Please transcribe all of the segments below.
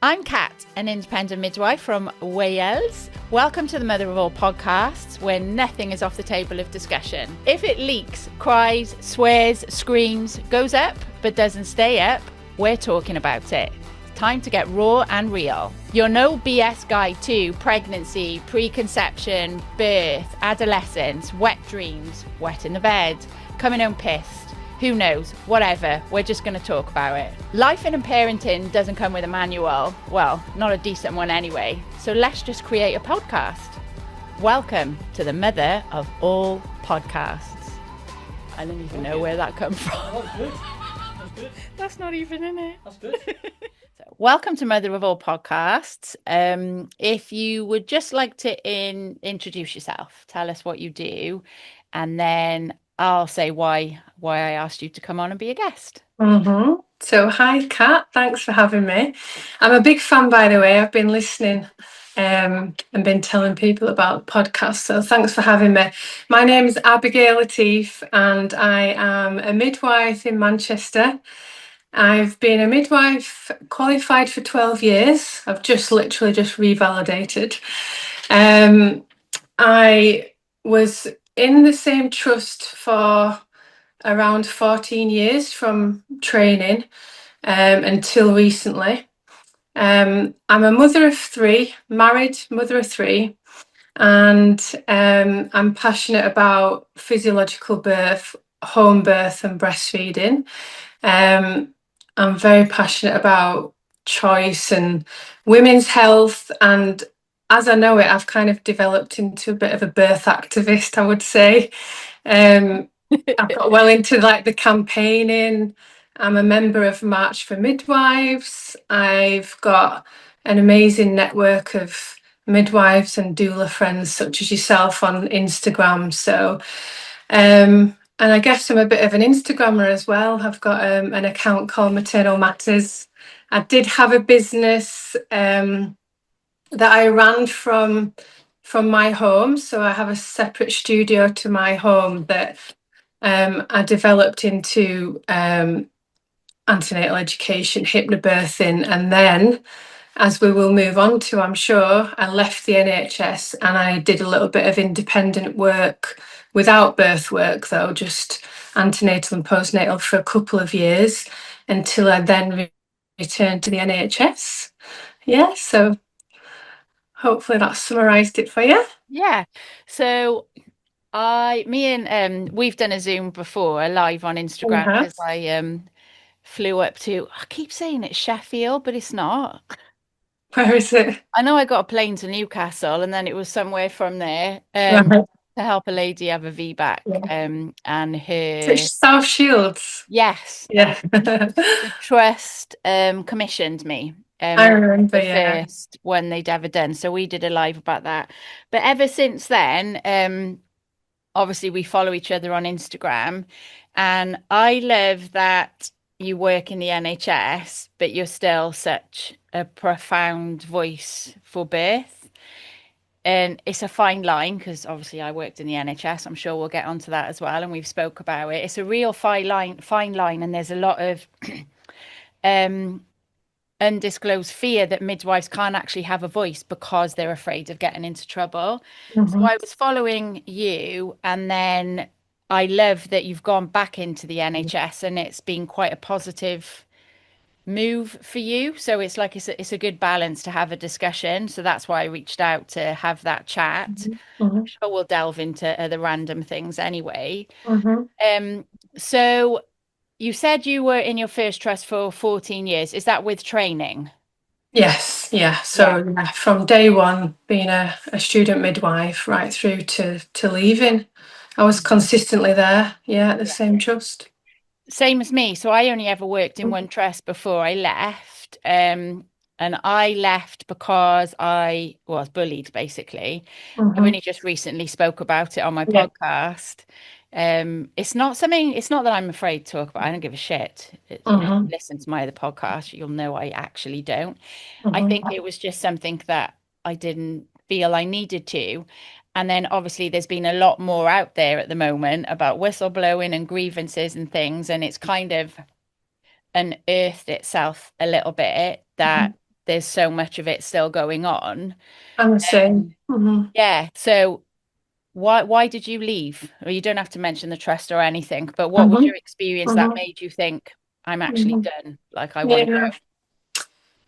I'm Kat, an independent midwife from Wales. Welcome to the Mother of All podcasts, where nothing is off the table of discussion. If it leaks, cries, swears, screams, goes up, but doesn't stay up, we're talking about it. It's time to get raw and real. Your no BS guide to pregnancy, preconception, birth, adolescence, wet dreams, wet in the bed, coming home pissed. Who knows? Whatever. We're just going to talk about it. Life and parenting doesn't come with a manual. Well, not a decent one anyway. So let's just create a podcast. Welcome to the Mother of All podcasts. I don't even know where that comes from. That's good. That's good. That's not even in it. That's good. So, welcome to Mother of All podcasts. If you would just like to introduce yourself, tell us what you do, and then I'll say why I asked you to come on and be a guest. So hi Kat, thanks for having me. I'm a big fan, by the way. I've been listening and been telling people about the podcast, so thanks for having me. My name is Abigail and I am a midwife in Manchester. I've been a midwife qualified for 12 years. I've literally just revalidated. I was in the same trust for around 14 years from training until recently. I'm a mother of three, married mother of three, and I'm passionate about physiological birth, home birth and breastfeeding. I'm very passionate about choice and women's health, and as I know it, I've kind of developed into a bit of a birth activist, I would say. I've got well into like the campaigning. I'm a member of March for Midwives. I've got an amazing network of midwives and doula friends such as yourself on Instagram. So, and I guess I'm a bit of an Instagrammer as well. I've got an account called Maternal Matters. I did have a business that I ran from my home. So I have a separate studio to my home that I developed into antenatal education, hypnobirthing, and then, as we will move on to, I'm sure, I left the NHS and I did a little bit of independent work without birth work, though, just antenatal and postnatal for a couple of years until I then returned to the NHS. Yeah, so hopefully that summarised it for you. Yeah. So we've done a Zoom before, a live on Instagram, because I flew up to, I keep saying it's Sheffield, but it's not. Where is it? I know I got a plane to Newcastle and then it was somewhere from there Right. to help a lady have a VBAC. Yeah. And her It's South Shields. yes, Yeah. the trust commissioned me. I remember, the first one they'd ever done. So we did a live about that. But ever since then, obviously we follow each other on Instagram, and I love that you work in the NHS, but you're still such a profound voice for birth. And it's a fine line, because obviously I worked in the NHS. I'm sure we'll get onto that as well, and we've spoke about it. It's a real fine line, and there's a lot of undisclosed fear that midwives can't actually have a voice because they're afraid of getting into trouble. So I was following you, and then I love that you've gone back into the NHS, and it's been quite a positive move for you. So it's like it's a good balance to have a discussion. So that's why I reached out to have that chat. I'm sure we'll delve into other random things anyway. So you said you were in your first trust for 14 years. Is that with training? Yes, yeah. So from day one, being a student midwife right through to leaving, I was consistently there, at the same trust. Same as me. So I only ever worked in one trust before I left. And I left because I was bullied, basically. I've only just recently spoke about it on my podcast. It's not that I'm afraid to talk about. I don't give a shit. Listen to my other podcast, you'll know I actually don't. I think it was just something that I didn't feel I needed to. And then obviously there's been a lot more out there at the moment about whistleblowing and grievances and things. And it's kind of unearthed itself a little bit that there's so much of it still going on. I'm the same. Um, Mhm. yeah. So why did you leave? Or you don't have to mention the trust or anything, but what was Mhm. your experience that Mhm. made you think I'm actually Mhm. done? Like I want to Yeah.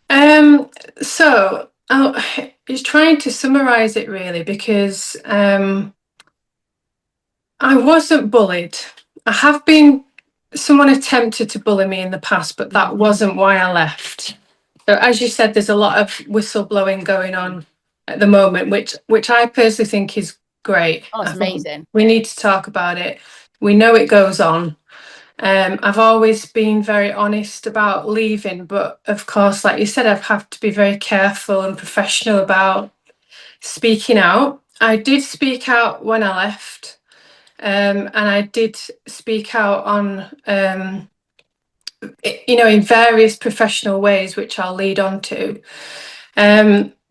go. So I was trying to summarize it really because I wasn't bullied. I have been, someone attempted to bully me in the past, but that wasn't why I left. So as you said, there's a lot of whistleblowing going on at the moment, which I personally think is great. Oh, it's I think amazing. we need to talk about it. We know it goes on. I've always been very honest about leaving, but of course, like you said, I've had to be very careful and professional about speaking out. I did speak out when I left, and I did speak out on, in various professional ways, which I'll lead on to.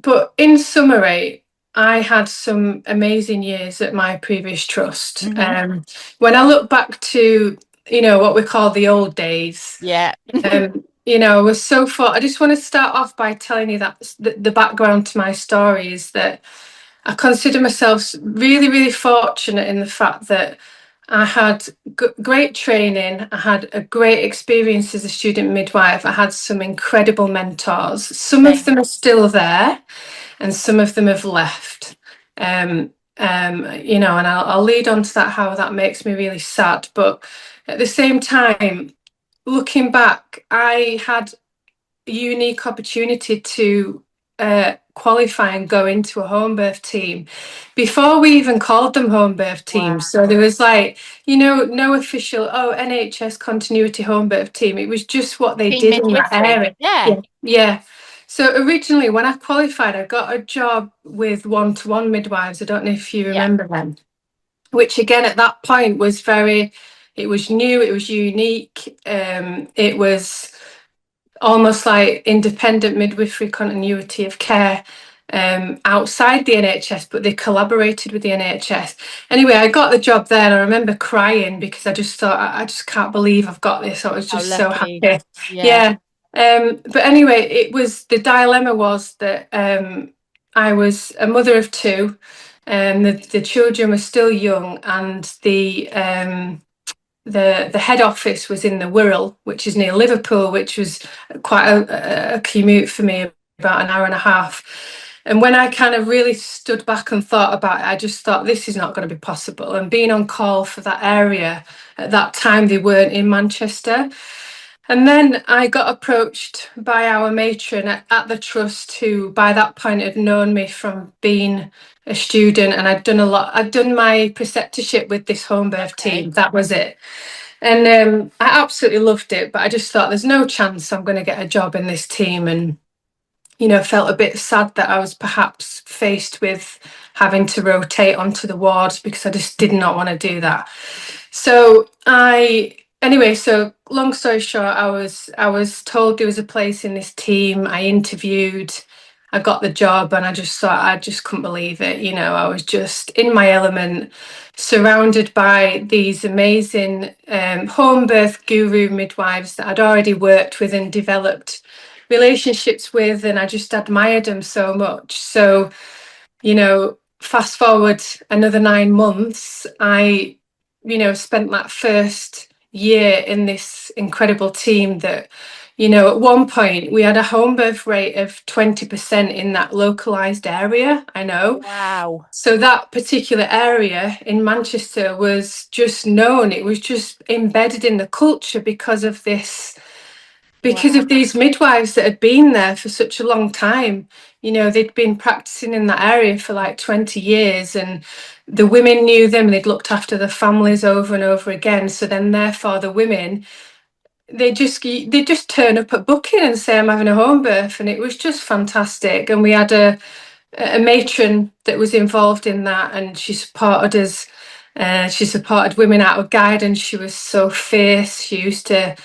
But in summary, I had some amazing years at my previous trust. Hmm. When I look back to, what we call the old days, Yeah. I was so far. I just want to start off by telling you that the background to my story is that I consider myself really, really fortunate in the fact that I had great training. I had a great experience as a student midwife. I had some incredible mentors. Some of Same. them are still there, and some of them have left. And I'll lead on to that, how that makes me really sad. But at the same time, looking back, I had a unique opportunity to qualify and go into a home birth team before we even called them home birth teams. So Wow. there was like, no official, NHS continuity home birth team. It was just what they Team did in that midwifery. area. Yeah. Yeah. Yeah. So originally, when I qualified, I got a job with one-to-one midwives. I don't know if you Yeah. remember them, which again at that point was it was new, it was unique. It was almost like independent midwifery continuity of care outside the NHS, but they collaborated with the NHS. Anyway, I got the job there and I remember crying because I just thought, I just can't believe I've got this. I was How just so lucky. happy. Yeah. Yeah. But anyway, the dilemma was that I was a mother of two, and the children were still young, and the head office was in the Wirral, which is near Liverpool, which was quite a commute for me, about an hour and a half. And when I kind of really stood back and thought about it, I just thought this is not going to be possible. And being on call for that area at that time, they weren't in Manchester. And then I got approached by our matron at the trust, who by that point had known me from being a student, and I'd done my preceptorship with this home birth Okay. team. That was it. And I absolutely loved it, but I just thought there's no chance I'm going to get a job in this team. And, felt a bit sad that I was perhaps faced with having to rotate onto the wards because I just did not want to do that. So long story short, I was told there was a place in this team. I interviewed, I got the job, and I just thought I just couldn't believe it. I was just in my element, surrounded by these amazing home birth guru midwives that I'd already worked with and developed relationships with, and I just admired them so much. So, fast forward another 9 months, I spent that first year in this incredible team that, at one point we had a home birth rate of 20% in that localized area. I know. Wow. So that particular area in Manchester was just known, it was just embedded in the culture because Wow. of these midwives that had been there for such a long time. They'd been practicing in that area for like 20 years, and the women knew them, they'd looked after the families over and over again. So then therefore the women, they just turn up at booking and say, I'm having a home birth, and it was just fantastic. And we had a matron that was involved in that, and she supported us. She supported women out of guidance. She was so fierce. She used to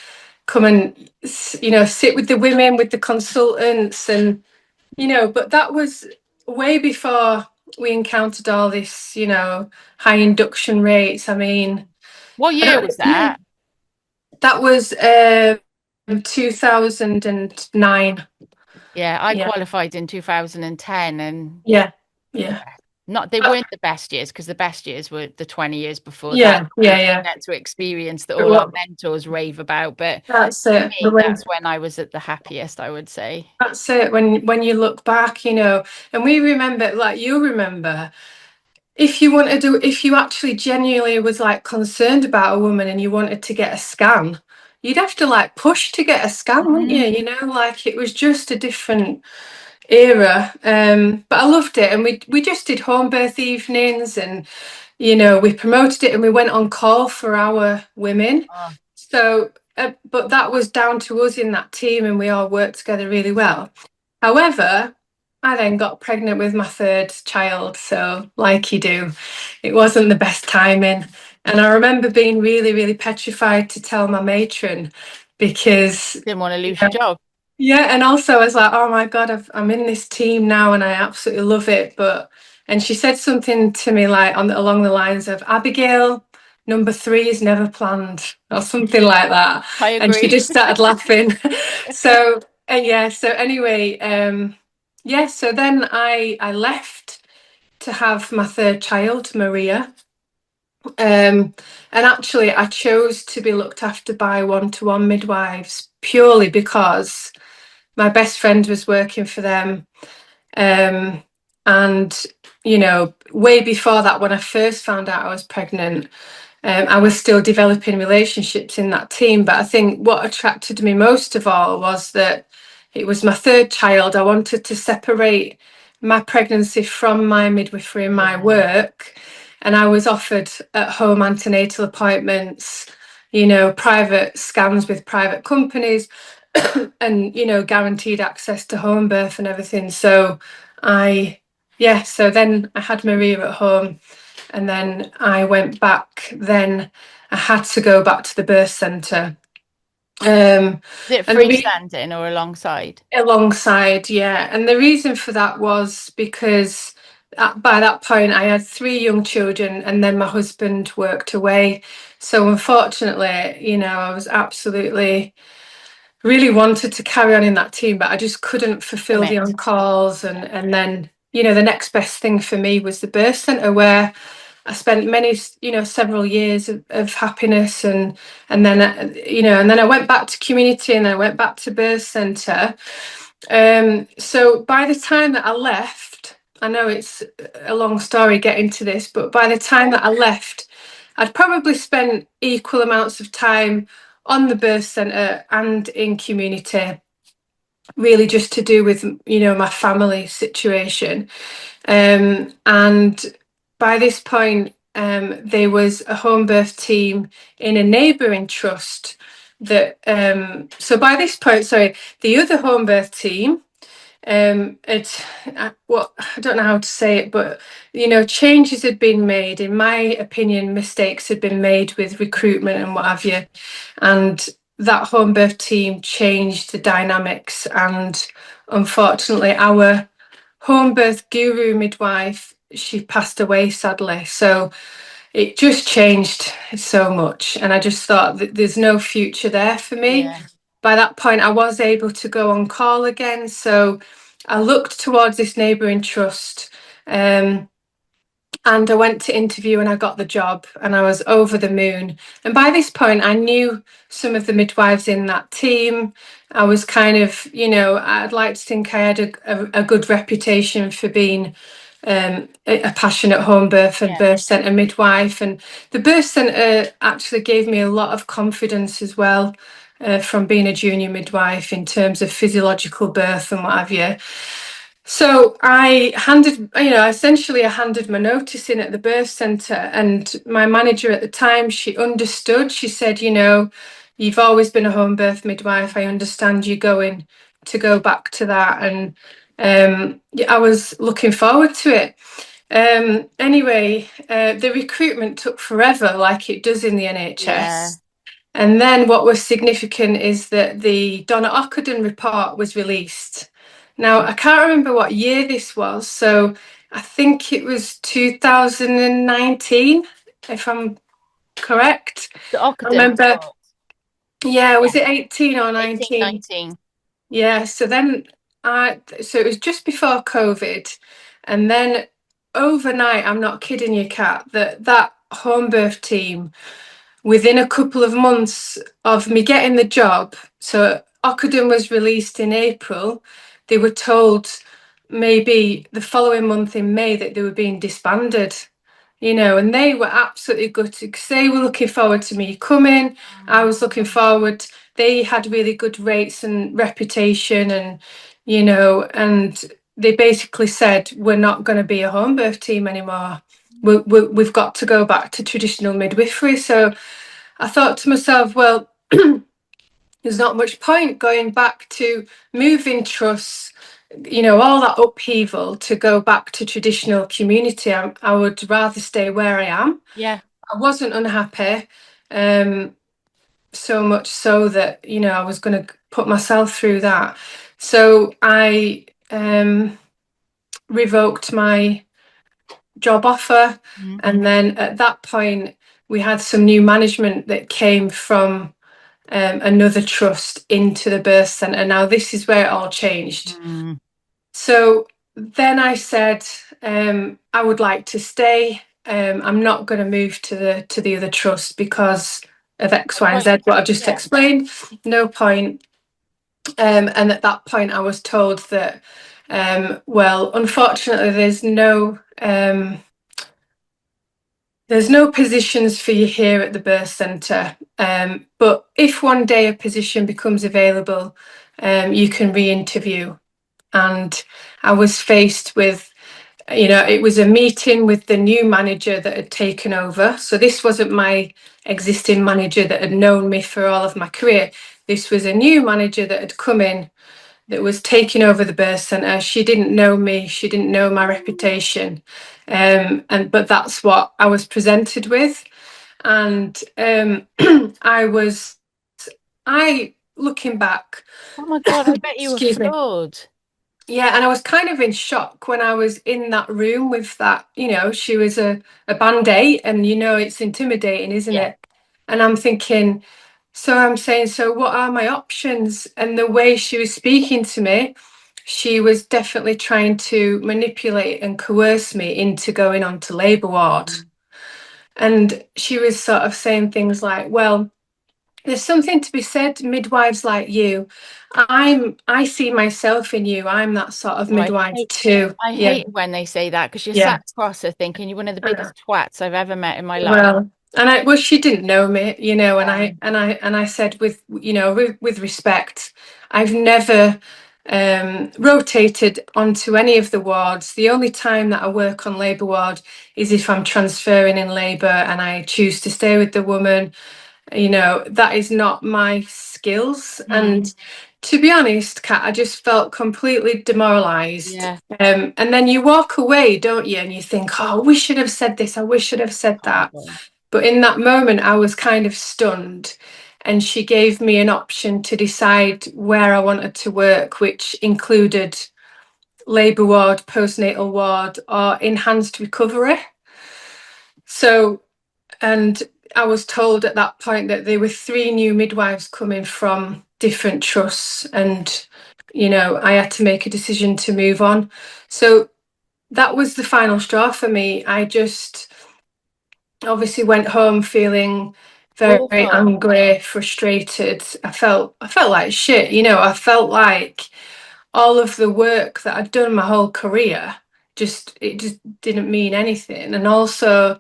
come and sit with the women, with the consultants, and but that was way before we encountered all this, high induction rates. I mean, What I year don't was that? that was 2009. Yeah, I Yeah, qualified in 2010 and yeah, yeah, not they uh, weren't the best years because the best years were the 20 years before that. yeah, We yeah, didn't yeah. get to experience that But all our what, mentors rave about. But that's for it. But me, when that's when I was at the happiest, I would say. that's it. When you look back, and we remember, like you remember, if you actually genuinely was like concerned about a woman and you wanted to get a scan, you'd have to like push to get a scan, wouldn't you? Mhm. Like it was just a different era. But I loved it, and we just did home birth evenings, and we promoted it, and we went on call for our women. Oh, So, but that was down to us in that team, and we all worked together really well. However, I then got pregnant with my third child, so like you do, it wasn't the best timing. And I remember being really, really petrified to tell my matron because didn't want to lose your job. yeah, and also I was like, oh my God, I'm in this team now and I absolutely love it. And she said something to me like along the lines of, Abigail, number three is never planned, or something like that. I And she agree. just started laughing. So, and yeah, so anyway, yeah, so then I left to have my third child, Maria. And actually, I chose to be looked after by one-to-one midwives purely because my best friend was working for them. Um, and, way before that, when I first found out I was pregnant, I was still developing relationships in that team. But I think what attracted me most of all was that it was my third child. I wanted to separate my pregnancy from my midwifery and my Yeah. work. And I was offered at home antenatal appointments, private scans with private companies and guaranteed access to home birth and everything. So so then I had Maria at home, and then I went back. Then I had to go back to the birth centre. Is it And freestanding or alongside? alongside, yeah, and the reason for that was because by that point I had three young children, and then my husband worked away. So unfortunately, I was absolutely really wanted to carry on in that team, but I just couldn't fulfill the Commit. on calls. And then, the next best thing for me was the birth centre, where I spent many, several years of happiness. And then, and then I went back to community, and then I went back to birth centre. So by the time that I left, I know it's a long story getting to this, but by the time that I left, I'd probably spent equal amounts of time on the birth centre and in community, really just to do with, my family situation. And by this point, there was a home birth team in a neighbouring trust so by this point, sorry, the other home birth team, it's what I don't know how to say it, but changes had been made. In my opinion, mistakes had been made with recruitment and what have you, and that home birth team changed the dynamics. And unfortunately, our home birth guru midwife, she passed away sadly. So it just changed so much, and I just thought that there's no future there for me. Yeah. By that point, I was able to go on call again, so I looked towards this neighbouring trust, um, and I went to interview, and I got the job, and I was over the moon. And by this point, I knew some of the midwives in that team. I was kind of, I'd like to think I had a good reputation for being a passionate home birth and Yeah. birth centre midwife. And the birth centre actually gave me a lot of confidence as well, from being a junior midwife in terms of physiological birth and what have you. So essentially I handed my notice in at the birth centre, and my manager at the time, she understood. She said, you've always been a home birth midwife. I understand you going to go back to that. And I was looking forward to it. Anyway, the recruitment took forever, like it does in the Yeah. NHS. And then what was significant is that the Donna Ockenden report was released. Now, I can't remember what year this was, so I think it was 2019, if I'm correct. The I Ockenden remember, report. yeah, Yeah. was it 18 or 18, 19? 19. Yeah, so then so it was just before COVID, and then overnight, I'm not kidding you, Kat, that home birth team, within a couple of months of me getting the job, so Ockenden was released in April, they were told maybe the following month in May that they were being disbanded. And they were absolutely gutted because they were looking forward to me coming. I was looking forward. They had really good rates and reputation, and they basically said, we're not going to be a home birth team anymore. We've got to go back to traditional midwifery. So I thought to myself, well, there's not much point going back to moving trusts, all that upheaval to go back to traditional community. I would rather stay where I am. Yeah. I wasn't unhappy, so much so that, I was going to put myself through that. So I revoked my job offer. Mm-hmm. And then at that point, we had some new management that came from another trust into the birth centre. Now, this is where it all changed. Mm. So then I said, I would like to stay. I'm not going to move to the other trust because of X, Y, and Z, what I just explained. No point. And at that point, I was told that, well, unfortunately, there's no positions for you here at the birth centre. But if one day a position becomes available, you can re-interview. And I was faced with, it was a meeting with the new manager that had taken over. So this wasn't my existing manager that had known me for all of my career. This was a new manager that had come in, that was taking over the birth centre. She didn't know me. She didn't know my reputation. But that's what I was presented with. And looking back. Oh my God, I bet you were Excuse me. floored. Yeah, and I was kind of in shock when I was in that room with that, she was a band-aid, and it's intimidating, isn't Yeah. it? And I'm thinking, so I'm saying, so what are my options? And the way she was speaking to me, she was definitely trying to manipulate and coerce me into going on to labour ward. And she was sort of saying things like, well, there's something to be said, midwives like you. I see myself in you. I'm that sort of midwife too. I hate when they say that, because you're sat across her thinking you're one of the biggest twats I've ever met in my life. Well, she didn't know me, and I said with respect, I've never rotated onto any of the wards. The only time that I work on labour ward is if I'm transferring in labour and I choose to stay with the woman. That is not my skills. And to be honest, Kat, I just felt completely demoralised. Yeah. And then you walk away, don't you? And you think, oh, we should have said this. I wish I'd have said that. But in that moment, I was kind of stunned. And she gave me an option to decide where I wanted to work, which included labour ward, postnatal ward, or enhanced recovery. So, and I was told at that point that there were 3 new midwives coming from different trusts, and I had to make a decision to move on. So that was the final straw for me. I just obviously went home feeling very angry, frustrated. I felt like shit. I felt like all of the work that I'd done my whole career it just didn't mean anything. And also,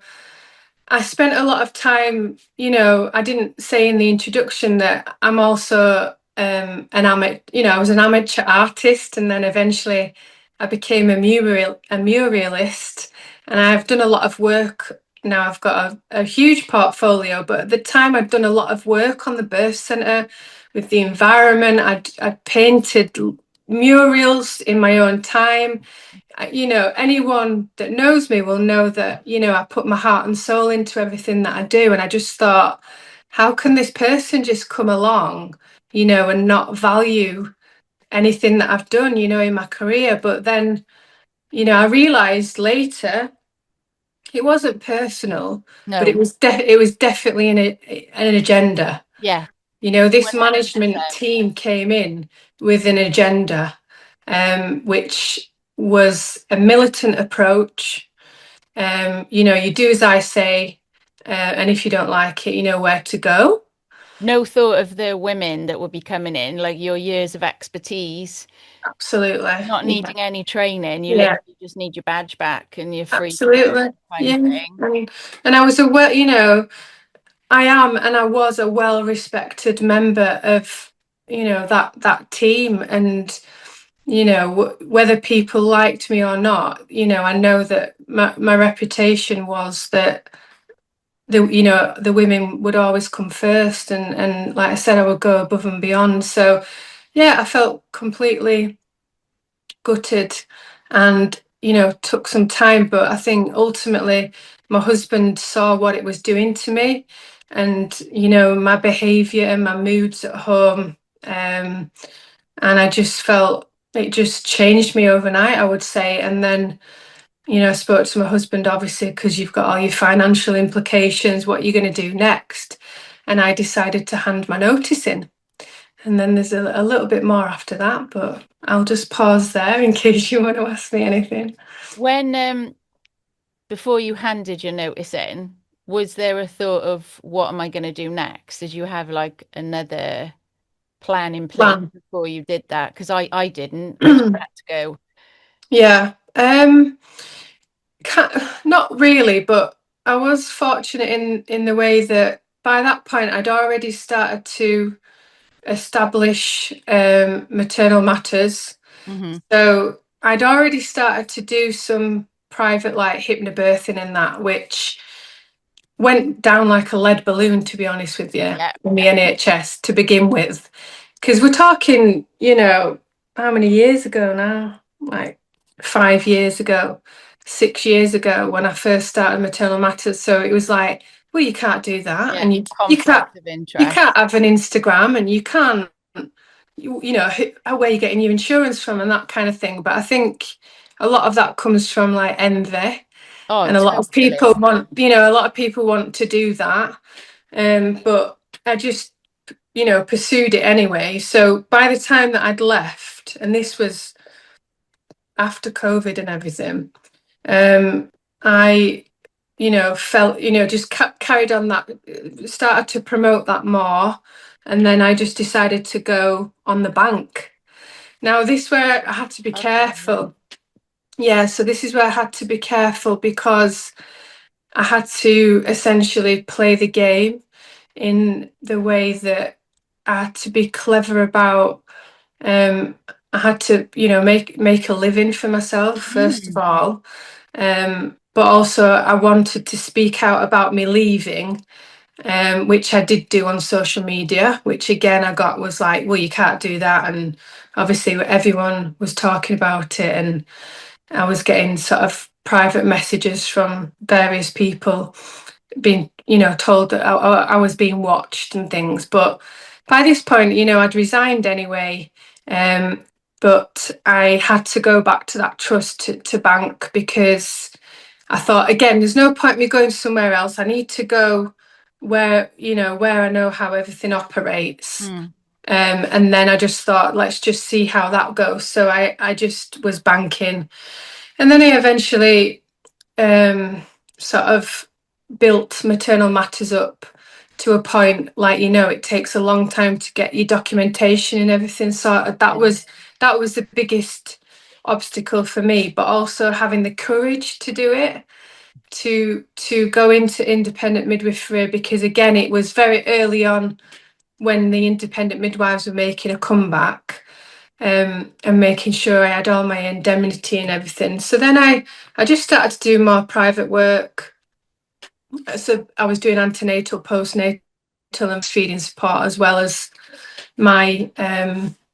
I spent a lot of time, I didn't say in the introduction that I'm also an amateur, I was an amateur artist, and then eventually I became a muralist, and I've done a lot of work. Now I've got a huge portfolio, but at the time I'd done a lot of work on the birth centre with the environment. I'd painted murals in my own time. Anyone that knows me will know that, I put my heart and soul into everything that I do. And I just thought, how can this person just come along, and not value anything that I've done, in my career? But then, I realised later it wasn't personal, but it was definitely an agenda. Yeah. This management team came in with an agenda. which was a militant approach. You do as I say, and if you don't like it, you know where to go. No thought of the women that would be coming in, like your years of expertise, Absolutely. not Yeah. needing any training. You Yeah. literally just need your badge back and you're free to go Absolutely. kind Yeah. of thing. And I was aware, I am and I was a well-respected member of, that team. And, whether people liked me or not, I know that my reputation was that the women would always come first. And like I said, I would go above and beyond. So yeah, I felt completely gutted and took some time, but I think ultimately my husband saw what it was doing to me and my behavior and my moods at home, and I just felt it just changed me overnight, I would say. And then I spoke to my husband, obviously, because you've got all your financial implications, what you're going to do next. And I decided to hand my notice in. And then there's a little bit more after that, but I'll just pause there in case you want to ask me anything. When before you handed your notice in, was there a thought of what am I going to do next? Did you have like another plan in place Plan. before you did that? Because I didn't. I just had to go. Yeah. Not really, but I was fortunate in the way that by that point I'd already started to establish maternal matters. Hmm. So I'd already started to do some private like hypnobirthing and that, which went down like a lead balloon, to be honest with you, Yeah. in the NHS to begin with. Because we're talking, how many years ago now? Like 5 years ago, 6 years ago, when I first started maternal matters. So it was like, well, you can't do that, Yeah. and you can't Conflict of you interest. can't have an Instagram, and you can't, where you're getting your insurance from and that kind of thing. But I think a lot of that comes from like envy, Oh, and totally. a lot of people want to do that. But I just, pursued it anyway. So by the time that I'd left, and this was after COVID and everything, I, felt, just carried on that, started to promote that more. And then I just decided to go on the bank. Now, this where I had to be Okay. careful. Yeah, so this is where I had to be careful because I had to essentially play the game in the way that I had to be clever about. Um, I had to, make a living for myself first of Mm. all, but also I wanted to speak out about me leaving, which I did do on social media. Which again I got was like, well, you can't do that, and obviously everyone was talking about it, and I was getting sort of private messages from various people being, told that I was being watched and things. But by this point, I'd resigned anyway. Um, but I had to go back to that trust to bank because I thought, again, there's no point me going somewhere else. I need to go where I know how everything operates. Mm. And then I just thought, let's just see how that goes. So I just was banking. And then I eventually um, sort of built maternal matters up to a point, like, it takes a long time to get your documentation and everything sorted. Yeah. That was the biggest obstacle for me, but also having the courage to do it, to go into independent midwifery, because again it was very early on when the independent midwives were making a comeback, and making sure I had all my indemnity and everything. So then I just started to do more private work. So I was doing antenatal, postnatal, and feeding support, as well as my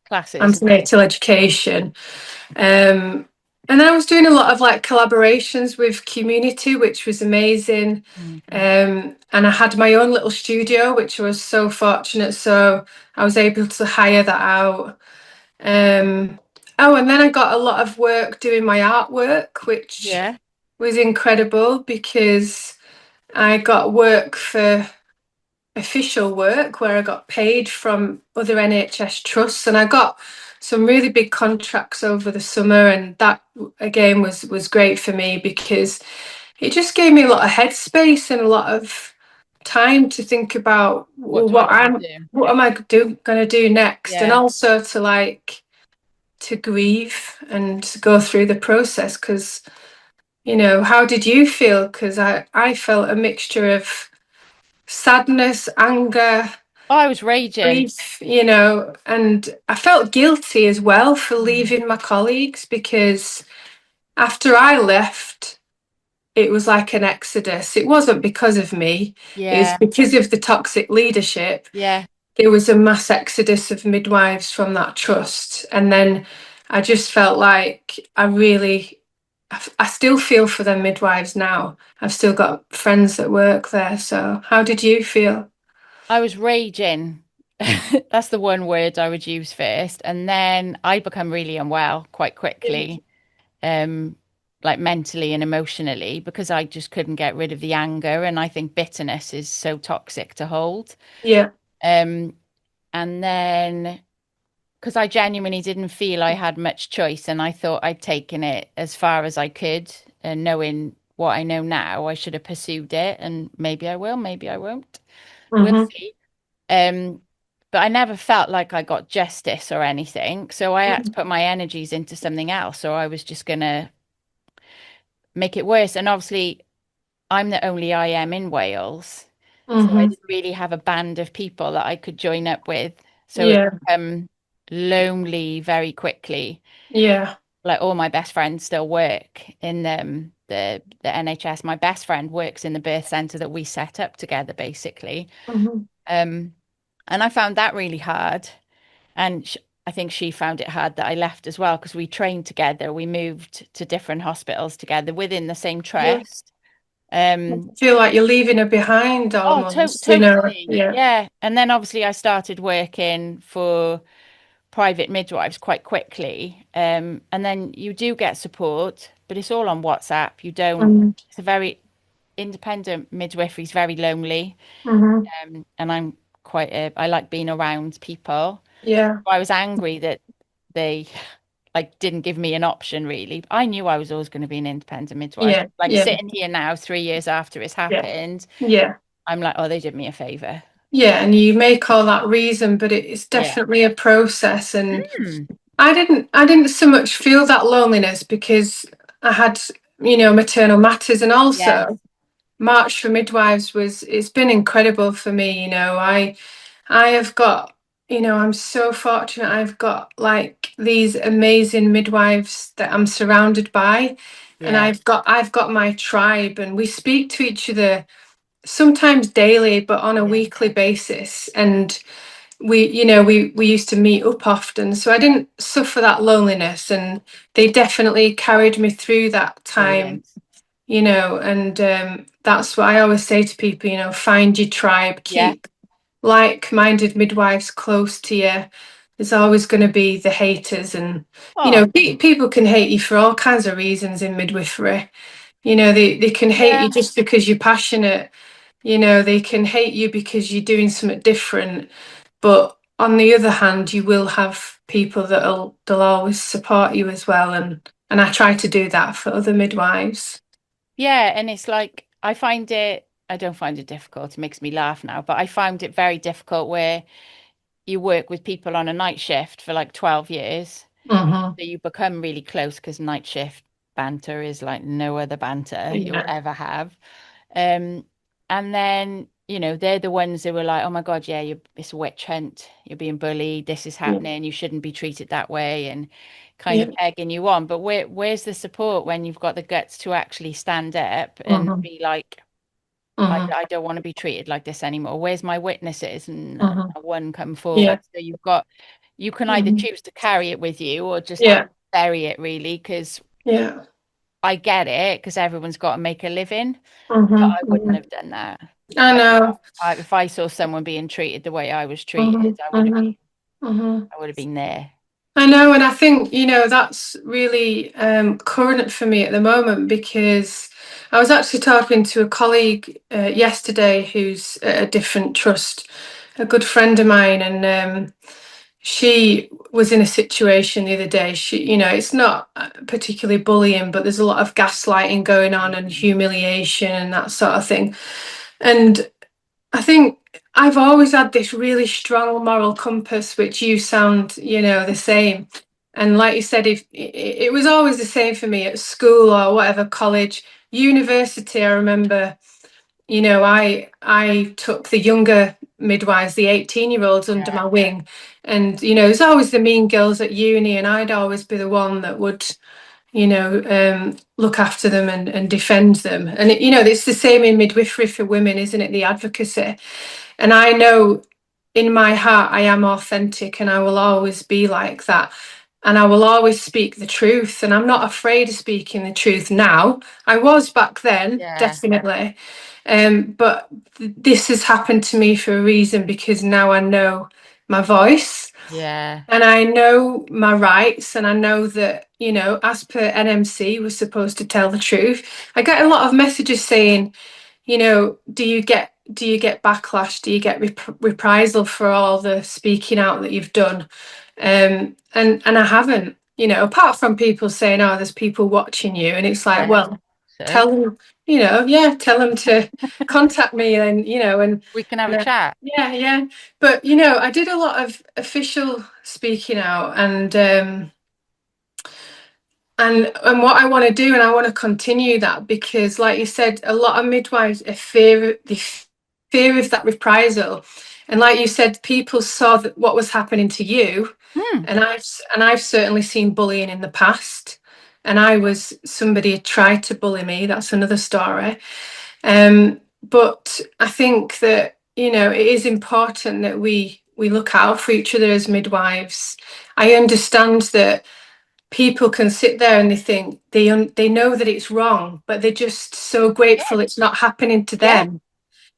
Classes. antenatal education. Um, and I was doing a lot of like collaborations with community, which was amazing. Mhm. And I had my own little studio, which I was so fortunate. So I was able to hire that out. Um, oh, and then I got a lot of work doing my artwork, which Yeah. was incredible because I got work for official work where I got paid from other NHS trusts, and I got some really big contracts over the summer, and that again was great for me because it just gave me a lot of headspace and a lot of time to think about What well, do I want to do? what am I going to do next, and Yeah. also to like to grieve and go through the process because how did you feel? Because I felt a mixture of sadness, anger, Oh, I was raging. grief, and I felt guilty as well for Mm. leaving my colleagues because after I left, it was like an exodus. It wasn't because of me, it was Yeah. because of the toxic leadership. Yeah. There was a mass exodus of midwives from that trust. And then I just felt like I still feel for them midwives now. I've still got friends that work there. So, how did you feel? I was raging. That's the one word I would use first. And then I become really unwell quite quickly, um, like mentally and emotionally, because I just couldn't get rid of the anger. And I think bitterness is so toxic to hold. Yeah. Um, and then because I genuinely didn't feel I had much choice, and I thought I'd taken it as far as I could, and knowing what I know now, I should have pursued it, and maybe I will, maybe I won't. We'll Hmm. see. Um, but I never felt like I got justice or anything, so I had to put my energies into something else, or I was just gonna make it worse. And obviously, I'm the only IM in Wales, so I Hmm. didn't really have a band of people that I could join up with. So it Yeah. lonely very quickly. Yeah. Like all my best friends still work in the NHS. My best friend works in the birth centre that we set up together, basically. Hmm. Um, and I found that really hard. And I think she found it hard that I left as well because we trained together. We moved to different hospitals together within the same Yeah. trust. Um, I feel like you're leaving her behind oh, almost, totally. Yeah. Yeah. And then obviously I started working for private midwives quite quickly. And then you do get support, but it's all on WhatsApp. You don't, Mm-hmm. it's a very independent midwifery is very lonely. Mm-hmm. And I'm I like being around people. Yeah. I was angry that they like didn't give me an option really. I knew I was always going to be an independent midwife. Yeah. Like Yeah. sitting here now, 3 years after it's Yeah. happened, Yeah. I'm like, oh, they did me a favor. Yeah. And you make all that reason, but it's Yeah. definitely a process. And Hmm. I didn't so much feel that loneliness because I had, maternal matters, and Yeah. also March for Midwives it's been incredible for me. I have got, I'm so fortunate. I've got like these amazing midwives that I'm surrounded by, and Yeah. I've got my tribe, and we speak to each other sometimes daily, but on a Yeah. weekly basis. And we used to meet up often, so I didn't suffer that loneliness, and they definitely carried me through that time. Brilliant. And that's what I always say to people. Find your tribe, Yeah. keep like-minded midwives close to you. There's always going to be the haters, and Oh, people can hate you for all kinds of reasons in midwifery. They can hate you yeah. just because you're passionate. They can hate you because you're doing something different. But on the other hand, you will have people they'll always support you as well. And I try to do that for other midwives. Yeah. And it's like, I don't find it difficult. It makes me laugh now, but I found it very difficult where you work with people on a night shift for like 12 years. Hmm. So you become really close because night shift banter is like no other banter you'll Yeah. ever have. Um, and then, they're the ones who were like, oh my God, yeah, it's a witch hunt. You're being bullied. This is Yeah. happening. You shouldn't be treated that way and kind of Yeah. egging you on. But where's the support when you've got the guts to actually stand up and Hmm. be like, Hmm. I don't want to be treated like this anymore. Where's my witnesses? And Hmm. not one come forward. Yeah. So you can either Hmm. choose to carry it with you or just Yeah. bury it really, because Yeah. I get it, because everyone's got to make a living, but Hmm. I wouldn't have done that. I know. If I saw someone being treated the way I was treated, Hmm. Hmm. Hmm. I would have been there. I know, and I think, that's really current for me at the moment because I was actually talking to a colleague yesterday who's at a different trust, a good friend of mine, and she was in a situation the other day. It's not particularly bullying, but there's a lot of gaslighting going on and humiliation and that sort of thing. And I think I've always had this really strong moral compass, which you sound, the same. And like you said, if it was always the same for me at school or whatever, college, university, I remember, I took the younger midwives, the 18-year-olds under my wing. And, there's always the mean girls at uni, and I'd always be the one that would, look after them and defend them. And, it's the same in midwifery for women, isn't it? The advocacy. And I know in my heart I am authentic and I will always be like that. And I will always speak the truth. And I'm not afraid of speaking the truth now. I was back then, definitely. But this has happened to me for a reason, because now I know my voice. Yeah. And I know my rights, and I know that, as per NMC, we're supposed to tell the truth. I get a lot of messages saying, do you get backlash? Do you get reprisal for all the speaking out that you've done? And I haven't, apart from people saying, oh, there's people watching you, and it's like, well, tell them, tell them to contact me, and and we can have a chat. yeah. But I did a lot of official speaking out, and what I want to do, and I want to continue that, because, like you said, a lot of midwives are fear of that reprisal, and like you said, people saw what was happening to you, and I've certainly seen bullying in the past, and I was somebody who tried to bully me. That's another story. But I think that it is important that we look out for each other as midwives. I understand that people can sit there and they think they know that it's wrong, but they're just so grateful it's not happening to them.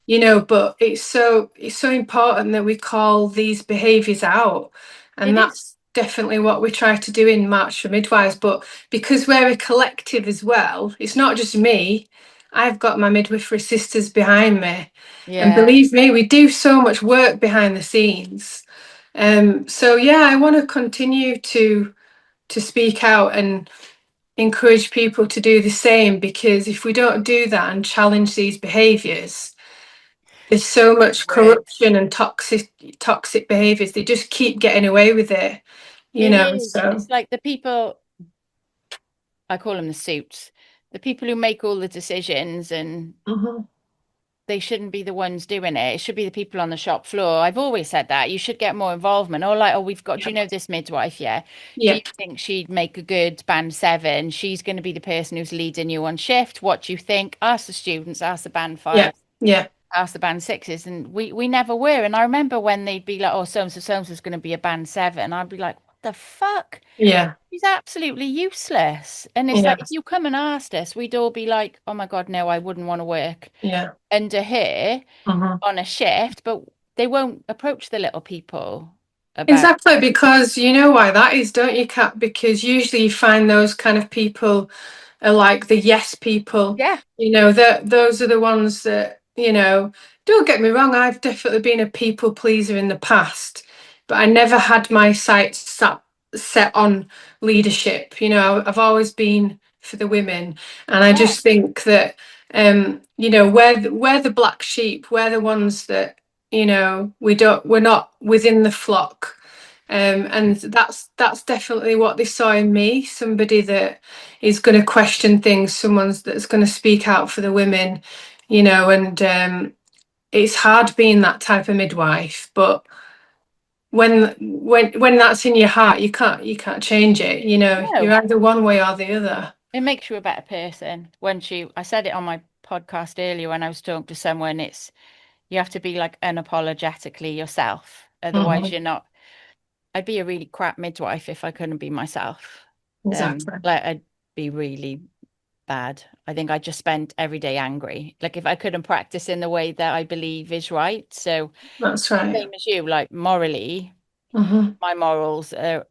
But it's so important that we call these behaviours out, and that's definitely what we try to do in March for Midwives. But because we're a collective as well, it's not just me. I've got my midwifery sisters behind me, and believe me, we do so much work behind the scenes. So yeah, I want to continue to speak out and encourage people to do the same, because if we don't do that and challenge these behaviours, there's so much corruption and toxic behaviours. They just keep getting away with it, So It's like the people, I call them the suits, the people who make all the decisions, and they shouldn't be the ones doing it. It should be the people on the shop floor. I've always said that you should get more involvement. Or like, oh, we've got, do you know this midwife? Yeah. Do you think she'd make a good band 7? She's going to be the person who's leading you on shift. What do you think? Ask the students, ask the band 5, ask the band 6s. And we never were. And I remember when they'd be like, oh, so-and-so's going to be a band 7. I'd be like, what the fuck? Yeah. She's absolutely useless. And it's like, if you come and asked us, we'd all be like, oh my God, no, I wouldn't want to work under her on a shift, but they won't approach the little people about Exactly, because you know why that is, don't you, Kat? Because usually you find those kind of people are like the yes people. That those are the ones that, don't get me wrong, I've definitely been a people pleaser in the past, but I never had my sights set on leadership. I've always been for the women, and I just think that we're the black sheep, we're the ones that we're not within the flock. And that's definitely what they saw in me, somebody that is going to question things, someone that's going to speak out for the women, and it's hard being that type of midwife, but when that's in your heart, you can't change it. You're either one way or the other. it makes you a better person. I said it on my podcast earlier when I was talking to someone, you have to be like unapologetically yourself. Otherwise you're not. I'd be a really crap midwife if I couldn't be myself. Exactly. Like I'd be really bad. I think I just spent every day angry. Like if I couldn't practice in the way that I believe is right. So that's right. Same as you, like morally, my morals are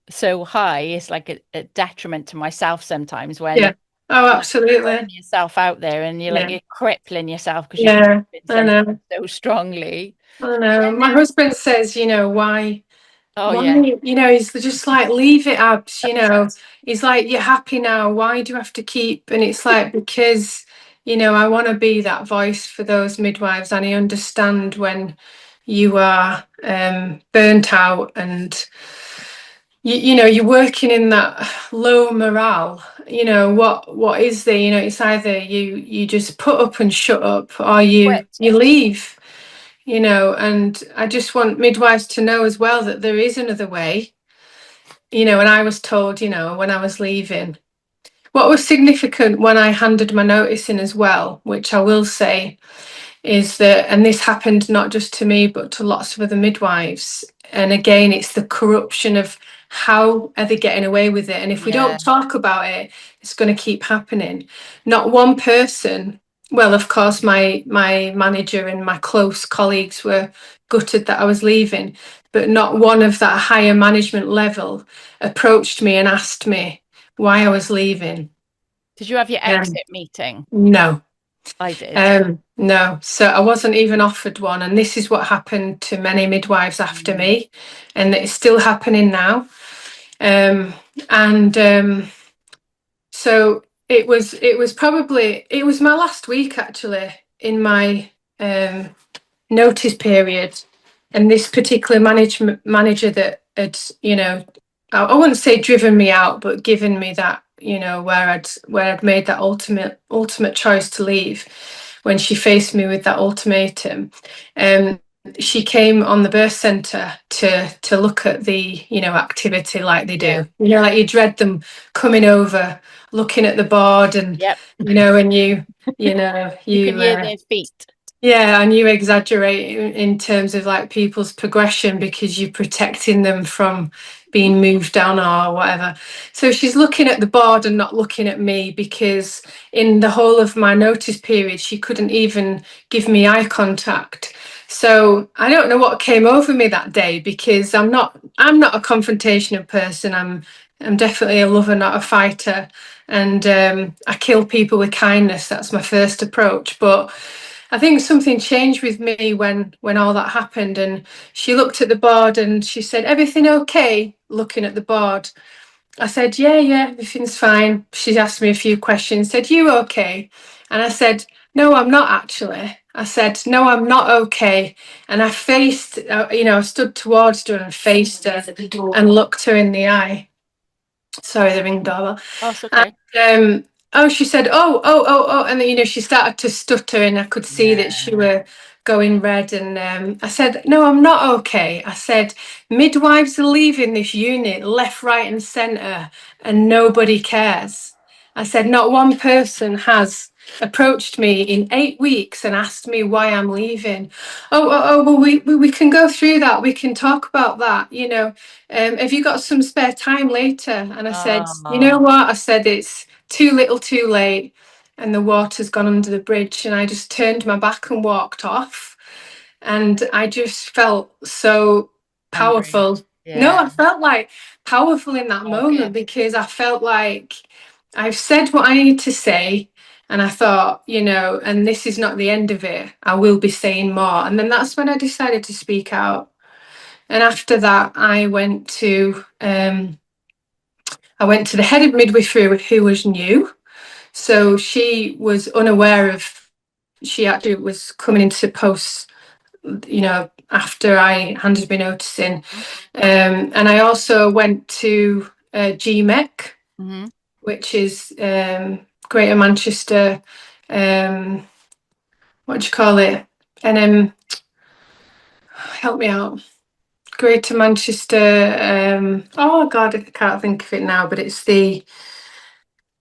so high. It's like a detriment to myself sometimes when absolutely, putting yourself out there and you're crippling yourself because I know so strongly. I know. My husband says, why Oh why, yeah. he's just like, leave it, Abs, he's like, you're happy now, why do you have to keep? And it's like, because, I want to be that voice for those midwives, and I understand when you are burnt out and you're working in that low morale. What is there? It's either you just put up and shut up, or you leave. And I just want midwives to know as well that there is another way. And I was told, when I was leaving. What was significant when I handed my notice in as well, which I will say, is that, and this happened not just to me, but to lots of other midwives. And again, it's the corruption of how are they getting away with it? And if we Yeah. don't talk about it, it's going to keep happening. Not one person, well, of course, my manager and my close colleagues were gutted that I was leaving, but not one of that higher management level approached me and asked me why I was leaving. Did you have your exit meeting? No. I did. No, so I wasn't even offered one, and this is what happened to many midwives after me, and it's still happening now. And so it was my last week actually in my notice period, and this particular manager that had, I wouldn't say driven me out, but given me that, where I'd made that ultimate choice to leave. When she faced me with that ultimatum, she came on the birth centre to look at the activity like they do. Like you dread them coming over, looking at the board, and and you can hear their feet. Yeah, and you exaggerate in terms of like people's progression because you're protecting them from being moved down or whatever. So she's looking at the board and not looking at me, because in the whole of my notice period, she couldn't even give me eye contact. So I don't know what came over me that day, because I'm not a confrontational person. I'm definitely a lover, not a fighter. And I kill people with kindness. That's my first approach. But I think something changed with me when all that happened, and she looked at the board and she said, "Everything okay?" Looking at the board. I said, yeah, everything's fine. She asked me a few questions, said, "You okay?" And I said, "No, I'm not actually." I said, "No, I'm not okay." And I faced, I stood towards her and faced her and looked her in the eye. Sorry, the ring doorbell. Oh, it's okay. And she said, oh, and then, she started to stutter, and I could see that she were going red. And I said, "No, I'm not okay." I said, "Midwives are leaving this unit left, right, and centre, and nobody cares." I said, "Not one person has approached me in 8 weeks and asked me why I'm leaving." Well, we can go through that. We can talk about that. Have you got some spare time later? And I said, "You know what?" I said, "It's too little too late, and the water's gone under the bridge." And I just turned my back and walked off. And I just felt so powerful. No, I felt like powerful in that moment, because I felt like I've said what I need to say. And I thought, and this is not the end of it. I will be saying more. And then that's when I decided to speak out. And after that, I went to the head of midwifery, who was new. So she was unaware of, she actually was coming into post, after I handed my notice in. And I also went to GMEC, which is Greater Manchester, what do you call it? Help me out. Greater Manchester, oh God, I can't think of it now, but it's the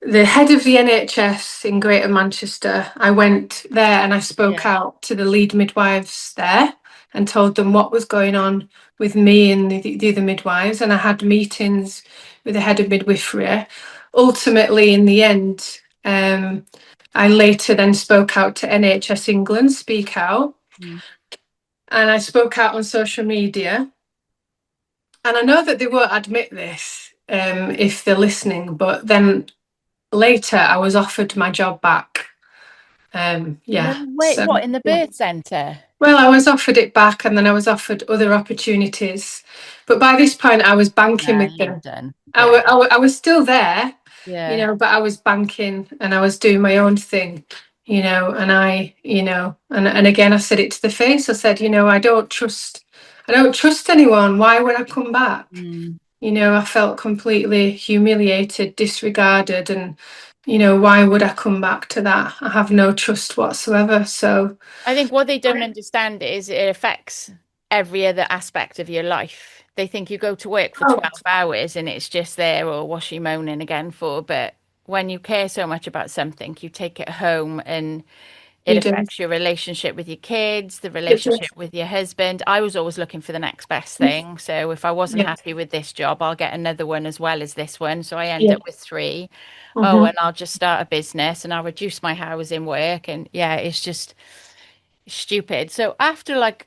head of the NHS in Greater Manchester. I went there and I spoke out to the lead midwives there and told them what was going on with me and the other midwives. And I had meetings with the head of midwifery. Ultimately, in the end, I later then spoke out to NHS England, Speak Out. And I spoke out on social media. And I know that they won't admit this if they're listening, but then later I was offered my job back. No, Yeah. wait, So what, in the yeah. birth centre? Well, I was offered it back, and then I was offered other opportunities. But by this point, I was banking Nah, with you're them. done. Yeah. I was still there, Yeah. but I was banking and I was doing my own thing, and and again, I said it to the face. I said, I don't trust anyone. Why would I come back? Mm. I felt completely humiliated, disregarded, and, why would I come back to that? I have no trust whatsoever. So, I think what they don't understand is it affects every other aspect of your life. They think you go to work for oh, 12 hours and it's just there, or what's she moaning again for? But when you care so much about something, you take it home and it you do. affects your relationship with your kids, the It does. relationship with your husband. I was always looking for the next best thing. So if I wasn't Yeah. happy with this job, I'll get another one as well as this one. So I end Yeah. up with three. Oh, Hmm. and I'll just start a business and I'll reduce my hours in work. And yeah, it's just stupid. So after like,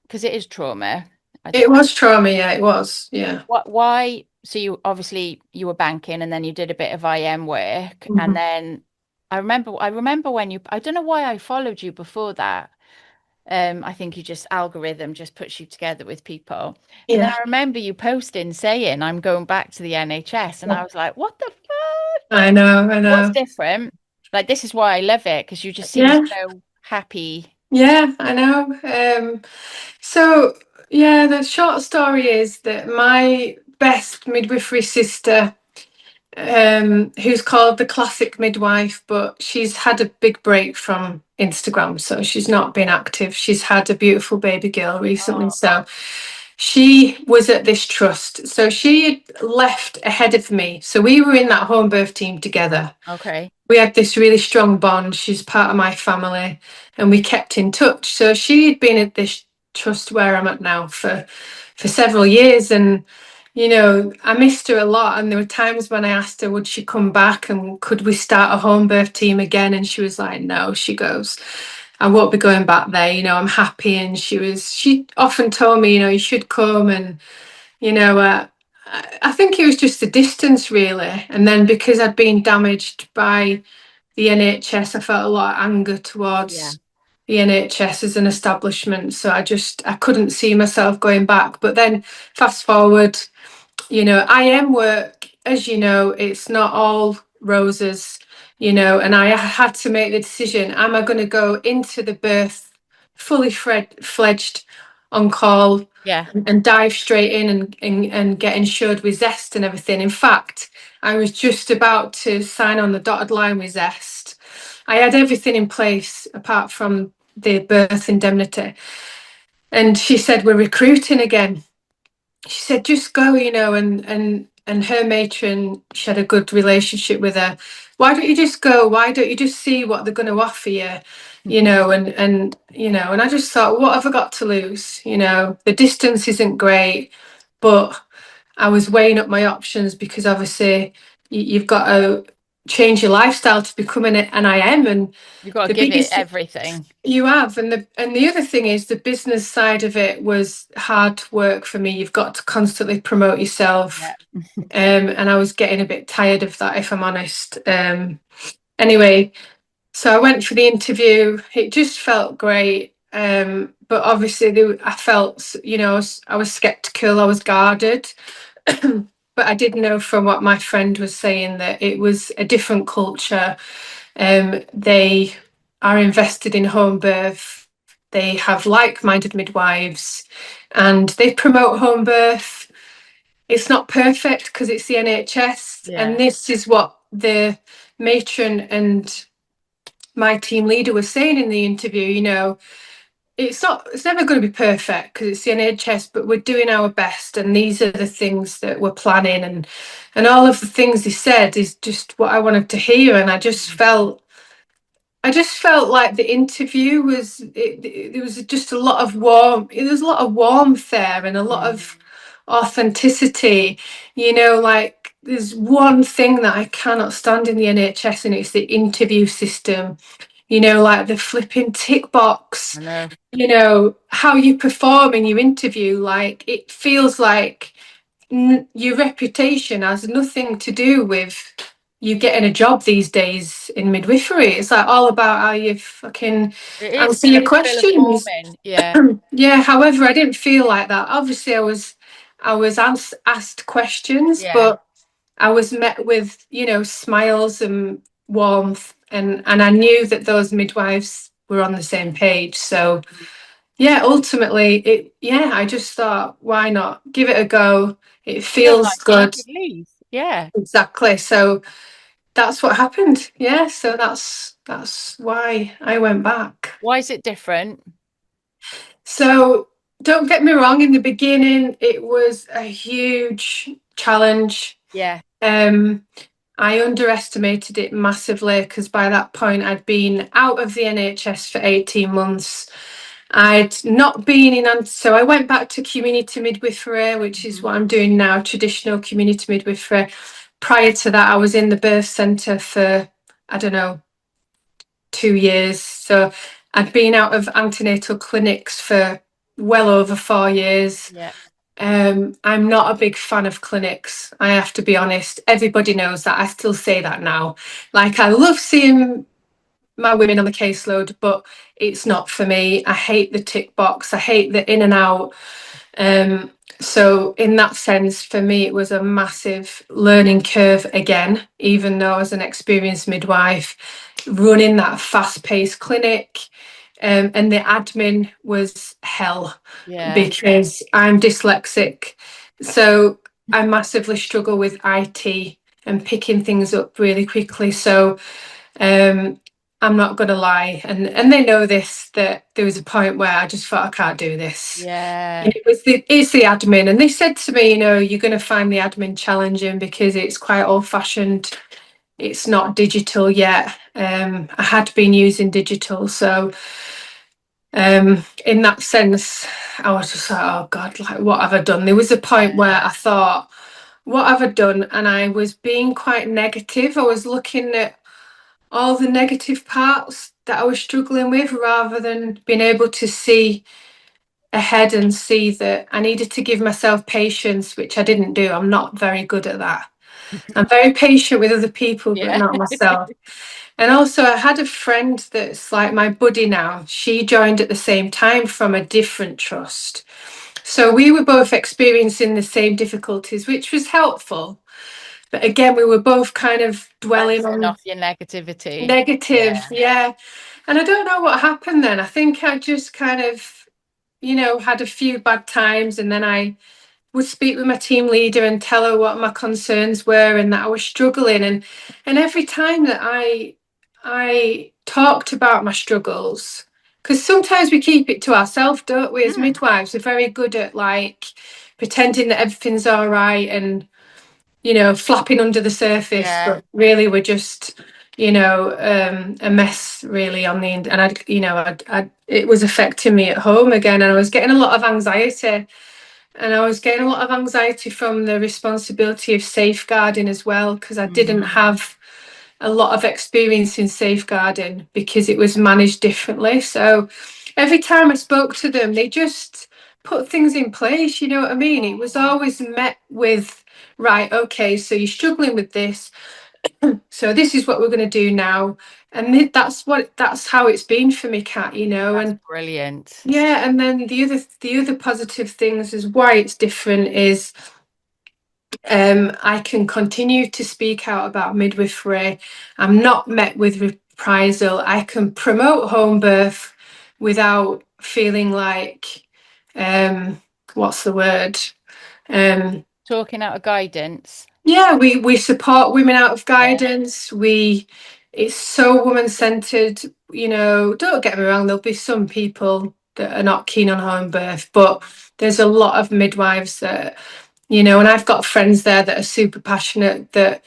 because it is trauma, I It don't, was trauma. Yeah, it was. Yeah. why? So you obviously you were banking and then you did a bit of IM work. And Hmm. then I remember when I don't know why I followed you before that. I think you just algorithm just puts you together with people. And then Yeah. I remember you posting saying, I'm going back to the NHS. And Yeah. I was like, what the fuck? I know. I What's know. different? Like, this is why I love it because you just seem Yeah. so happy. Yeah. I know. So yeah, the short story is that my best midwifery sister, who's called the classic midwife, but she's had a big break from Instagram, so she's not been active. She's had a beautiful baby girl recently, Oh, so she was at this trust. So she had left ahead of me. So we were in that home birth team together. okay. We had this really strong bond. She's part of my family, and we kept in touch. So she had been at this trust where I'm at now for several years, and I missed her a lot. And there were times when I asked her, would she come back and could we start a home birth team again? And she was like, no. She goes, I won't be going back there. I'm happy. And she often told me, you should come. And you know, uh, I think it was just the distance, really. And then because I'd been damaged by the NHS, I felt a lot of anger Yeah. towards the NHS as an establishment. So I couldn't see myself going back. But then fast forward, IM work, as you know, it's not all roses, and I had to make the decision, am I going to go into the birth fully fledged on call Yeah. and dive straight in and get insured with Zest and everything? In fact, I was just about to sign on the dotted line with Zest. I had everything in place apart from the birth indemnity. And she said, we're recruiting again. She said, just go, and her matron, she had a good relationship with her. Why don't you just go? Why don't you just see what they're going to offer you? And I just thought, what have I got to lose? The distance isn't great, but I was weighing up my options because obviously you've got to change your lifestyle to become an IM. And You've got to the give it biggest everything. you have, and the other thing is the business side of it was hard work for me. You've got to constantly promote yourself, Yeah. and I was getting a bit tired of that, if I'm honest. Anyway, so I went for the interview. It just felt great, but obviously I felt, I was skeptical. I was guarded, but I did know from what my friend was saying that it was a different culture. They are invested in home birth. They have like-minded midwives, and they promote home birth. It's not perfect because it's the NHS, and Yeah. this is what the matron and my team leader was saying in the interview. It's never going to be perfect because it's the NHS, but we're doing our best, and these are the things that we're planning, and all of the things they said is just what I wanted to hear. And I just felt like the interview was there was just a lot of there's a lot of warmth there and a lot Mm. of authenticity. Like there's one thing that I cannot stand in the NHS, and it's the interview system. Like the flipping tick box. I know. How you perform in your interview. Like it feels like your reputation has nothing to do with you getting a job these days in midwifery. It's like all about how you fucking It is. answer your It's full of questions. forming. Yeah. Yeah, however, I didn't feel like that. Obviously, I was asked questions, Yeah. but I was met with, smiles and warmth, and I knew that those midwives were on the same page. So yeah, ultimately, I just thought, why not give it a go? It Feel feels like you good. could leave. Yeah. Exactly. So that's what happened. Yeah. So that's why I went back. Why is it different? So don't get me wrong, in the beginning, it was a huge challenge. Yeah. Um, I underestimated it massively because by that point I'd been out of the NHS for 18 months. I'd not been in, so I went back to community midwifery, which is what I'm doing now, traditional community midwifery. Prior to that, I was in the birth centre for, I don't know, 2 years. So I'd been out of antenatal clinics for well over 4 years. Yeah. I'm not a big fan of clinics. I have to be honest. Everybody knows that. I still say that now. Like, I love seeing my women on the caseload, but it's not for me. I hate the tick box. I hate the in and out. Um, so in that sense, for me, it was a massive learning curve again, even though I was an experienced midwife, running that fast-paced clinic. And the admin was hell Yeah. because I'm dyslexic. So I massively struggle with IT and picking things up really quickly. So I'm not going to lie, and they know this, that there was a point where I just thought I can't do this. Yeah. And it's the admin, and they said to me, you're going to find the admin challenging because it's quite old-fashioned. It's not digital yet. I had been using digital, so in that sense, I was just like, oh God, like what have I done? There was a point where I thought, what have I done? And I was being quite negative. I was looking at all the negative parts that I was struggling with rather than being able to see ahead and see that I needed to give myself patience, which I didn't do. I'm not very good at that. I'm very patient with other people, but Yeah. not myself. And also, I had a friend that's like my buddy now. She joined at the same time from a different trust. So we were both experiencing the same difficulties, which was helpful. But again, we were both kind of dwelling Bouncing on off your negativity. negative. Yeah. Yeah. And I don't know what happened then. I think I just kind of, had a few bad times, and then I would speak with my team leader and tell her what my concerns were and that I was struggling. And every time that I talked about my struggles, because sometimes we keep it to ourselves, don't we? As midwives, we're very good at like pretending that everything's all right and flapping under the surface, Yeah. but really we're just a mess really on the end. And it was affecting me at home again, and I was getting a lot of anxiety. And I was getting a lot of anxiety from the responsibility of safeguarding as well, because I didn't have a lot of experience in safeguarding because it was managed differently. So every time I spoke to them, they just put things in place, you know what I mean? It was always met with, right, okay, so you're struggling with this. So this is what we're going to do now. And that's how it's been for me, Kat, That's and brilliant. yeah, and then the other positive things is why it's different is I can continue to speak out about midwifery. I'm not met with reprisal. I can promote home birth without feeling like what's the word? Um, Talking out of guidance. yeah, we support women out of Yeah. guidance. It's so woman centered. Don't get me wrong, there'll be some people that are not keen on home birth, but there's a lot of midwives that, and I've got friends there that are super passionate that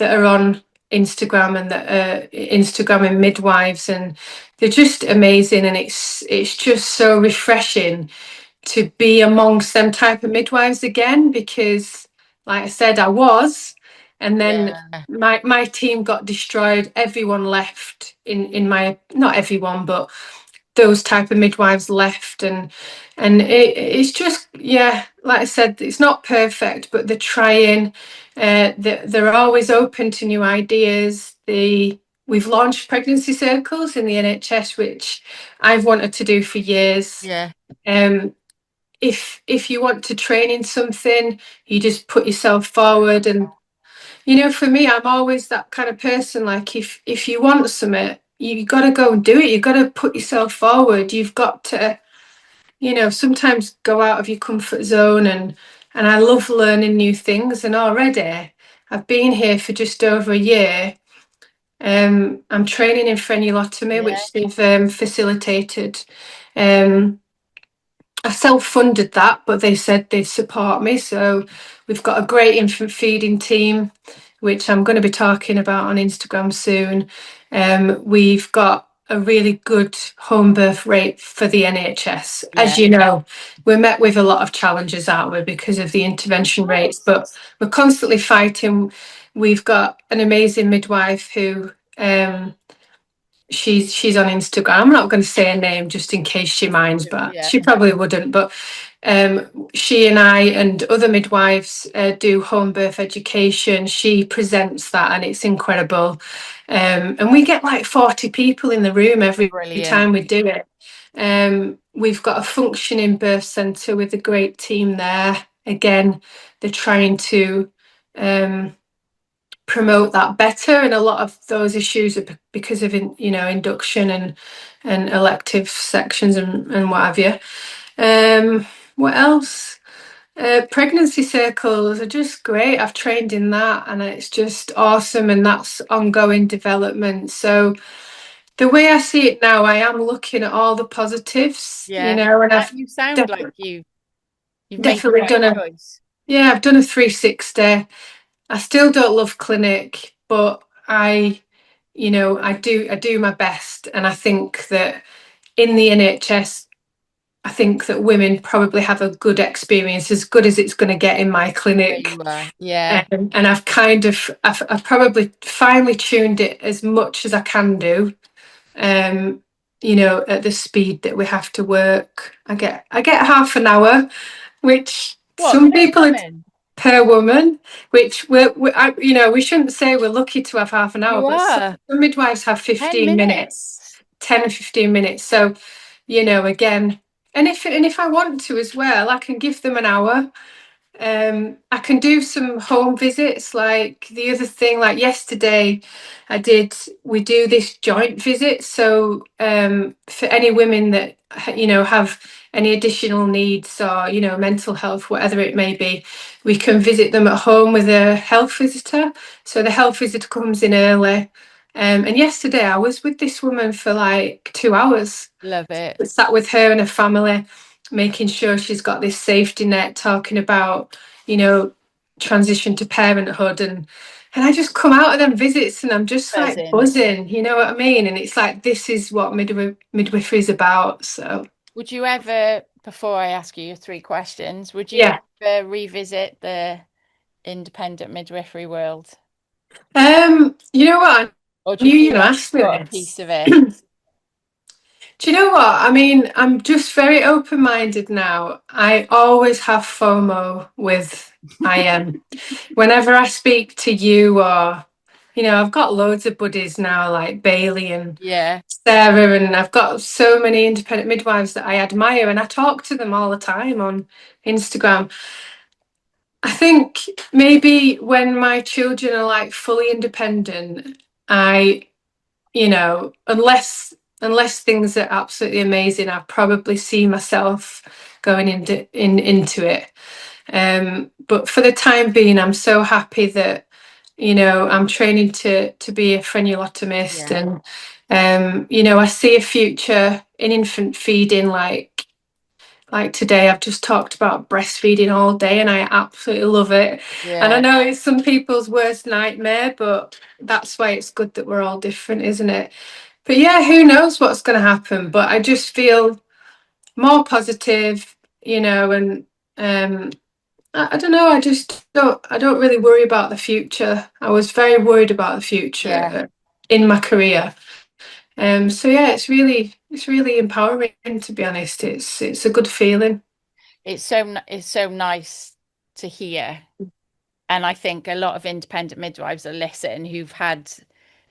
are on Instagram and that are Instagramming midwives, and they're just amazing, and it's just so refreshing to be amongst them type of midwives again, because like I said, I was, and then Yeah. my team got destroyed. Everyone left in my, not everyone, but those type of midwives left, and it's just, yeah, like I said, it's not perfect, but they're trying. They're always open to new ideas. We've launched pregnancy circles in the NHS, which I've wanted to do for years. Yeah. If you want to train in something, you just put yourself forward. And for me, I'm always that kind of person. Like, if you want something, you got to go and do it. You've got to put yourself forward. You've got to, sometimes go out of your comfort zone. And I love learning new things. And already I've been here for just over a year. I'm training in frenulotomy, Yeah. which they've facilitated. I self-funded that, but they said they'd support me. So we've got a great infant feeding team, which I'm going to be talking about on Instagram soon. We've got a really good home birth rate for the NHS. Yeah. As you know, we're met with a lot of challenges, aren't we, because of the intervention rates, but we're constantly fighting. We've got an amazing midwife who she's on Instagram. I'm not going to say her name just in case she minds, but Yeah. she probably wouldn't. But she and I and other midwives do home birth education. She presents that, and it's incredible. And we get like 40 people in the room every Brilliant. time we do it. We've got a functioning birth centre with a great team there. Again, they're trying to promote that better, and a lot of those issues are because of induction and elective sections and what have you. What else? Pregnancy circles are just great. I've trained in that, and it's just awesome, and that's ongoing development. So the way I see it now, I am looking at all the positives, Yeah. and I've You sound like you've made definitely done a choice. yeah, I've done a 360. I still don't love clinic, but I do my best. And I think that in the NHS, I think that women probably have a good experience, as good as it's going to get in my clinic. Yeah. And I've probably finely tuned it as much as I can do. At the speed that we have to work. I get half an hour, which some people per woman, which we shouldn't say we're lucky to have half an hour, but some midwives have 15 minutes, 10 or 15 minutes. So, again, and if I want to as well, I can give them an hour. I can do some home visits. Like the other thing, like yesterday, we do this joint visit. So for any women that have any additional needs or mental health, whatever it may be, we can visit them at home with a health visitor. So the health visitor comes in early. And yesterday I was with this woman for like 2 hours. Love it. I sat with her and her family, making sure she's got this safety net, talking about, transition to parenthood. And I just come out of them visits and I'm just like buzzing, you know what I mean? And it's like, this is what midwifery is about. So would you ever, before I ask you your 3 questions, would you ever revisit the independent midwifery world? You know what? Or do you ask me a piece of it? Do you know what? I mean, I'm just very open-minded now. I always have FOMO with IM. Whenever I speak to you or, I've got loads of buddies now like Bailey and Sarah, and I've got so many independent midwives that I admire, and I talk to them all the time on Instagram. I think maybe when my children are like fully independent, unless things are absolutely amazing, I probably see myself going into it. But for the time being, I'm so happy that I'm training to be a frenulotomist, and I see a future in infant feeding. Like today, I've just talked about breastfeeding all day, and I absolutely love it. And I know it's some people's worst nightmare, but that's why it's good that we're all different, isn't it? But yeah, who knows what's going to happen? But I just feel more positive, and I don't know. I don't really worry about the future. I was very worried about the future in my career. So yeah, it's really it's really empowering, to be honest. It's a good feeling. It's so nice to hear. And I think a lot of independent midwives are listening who've had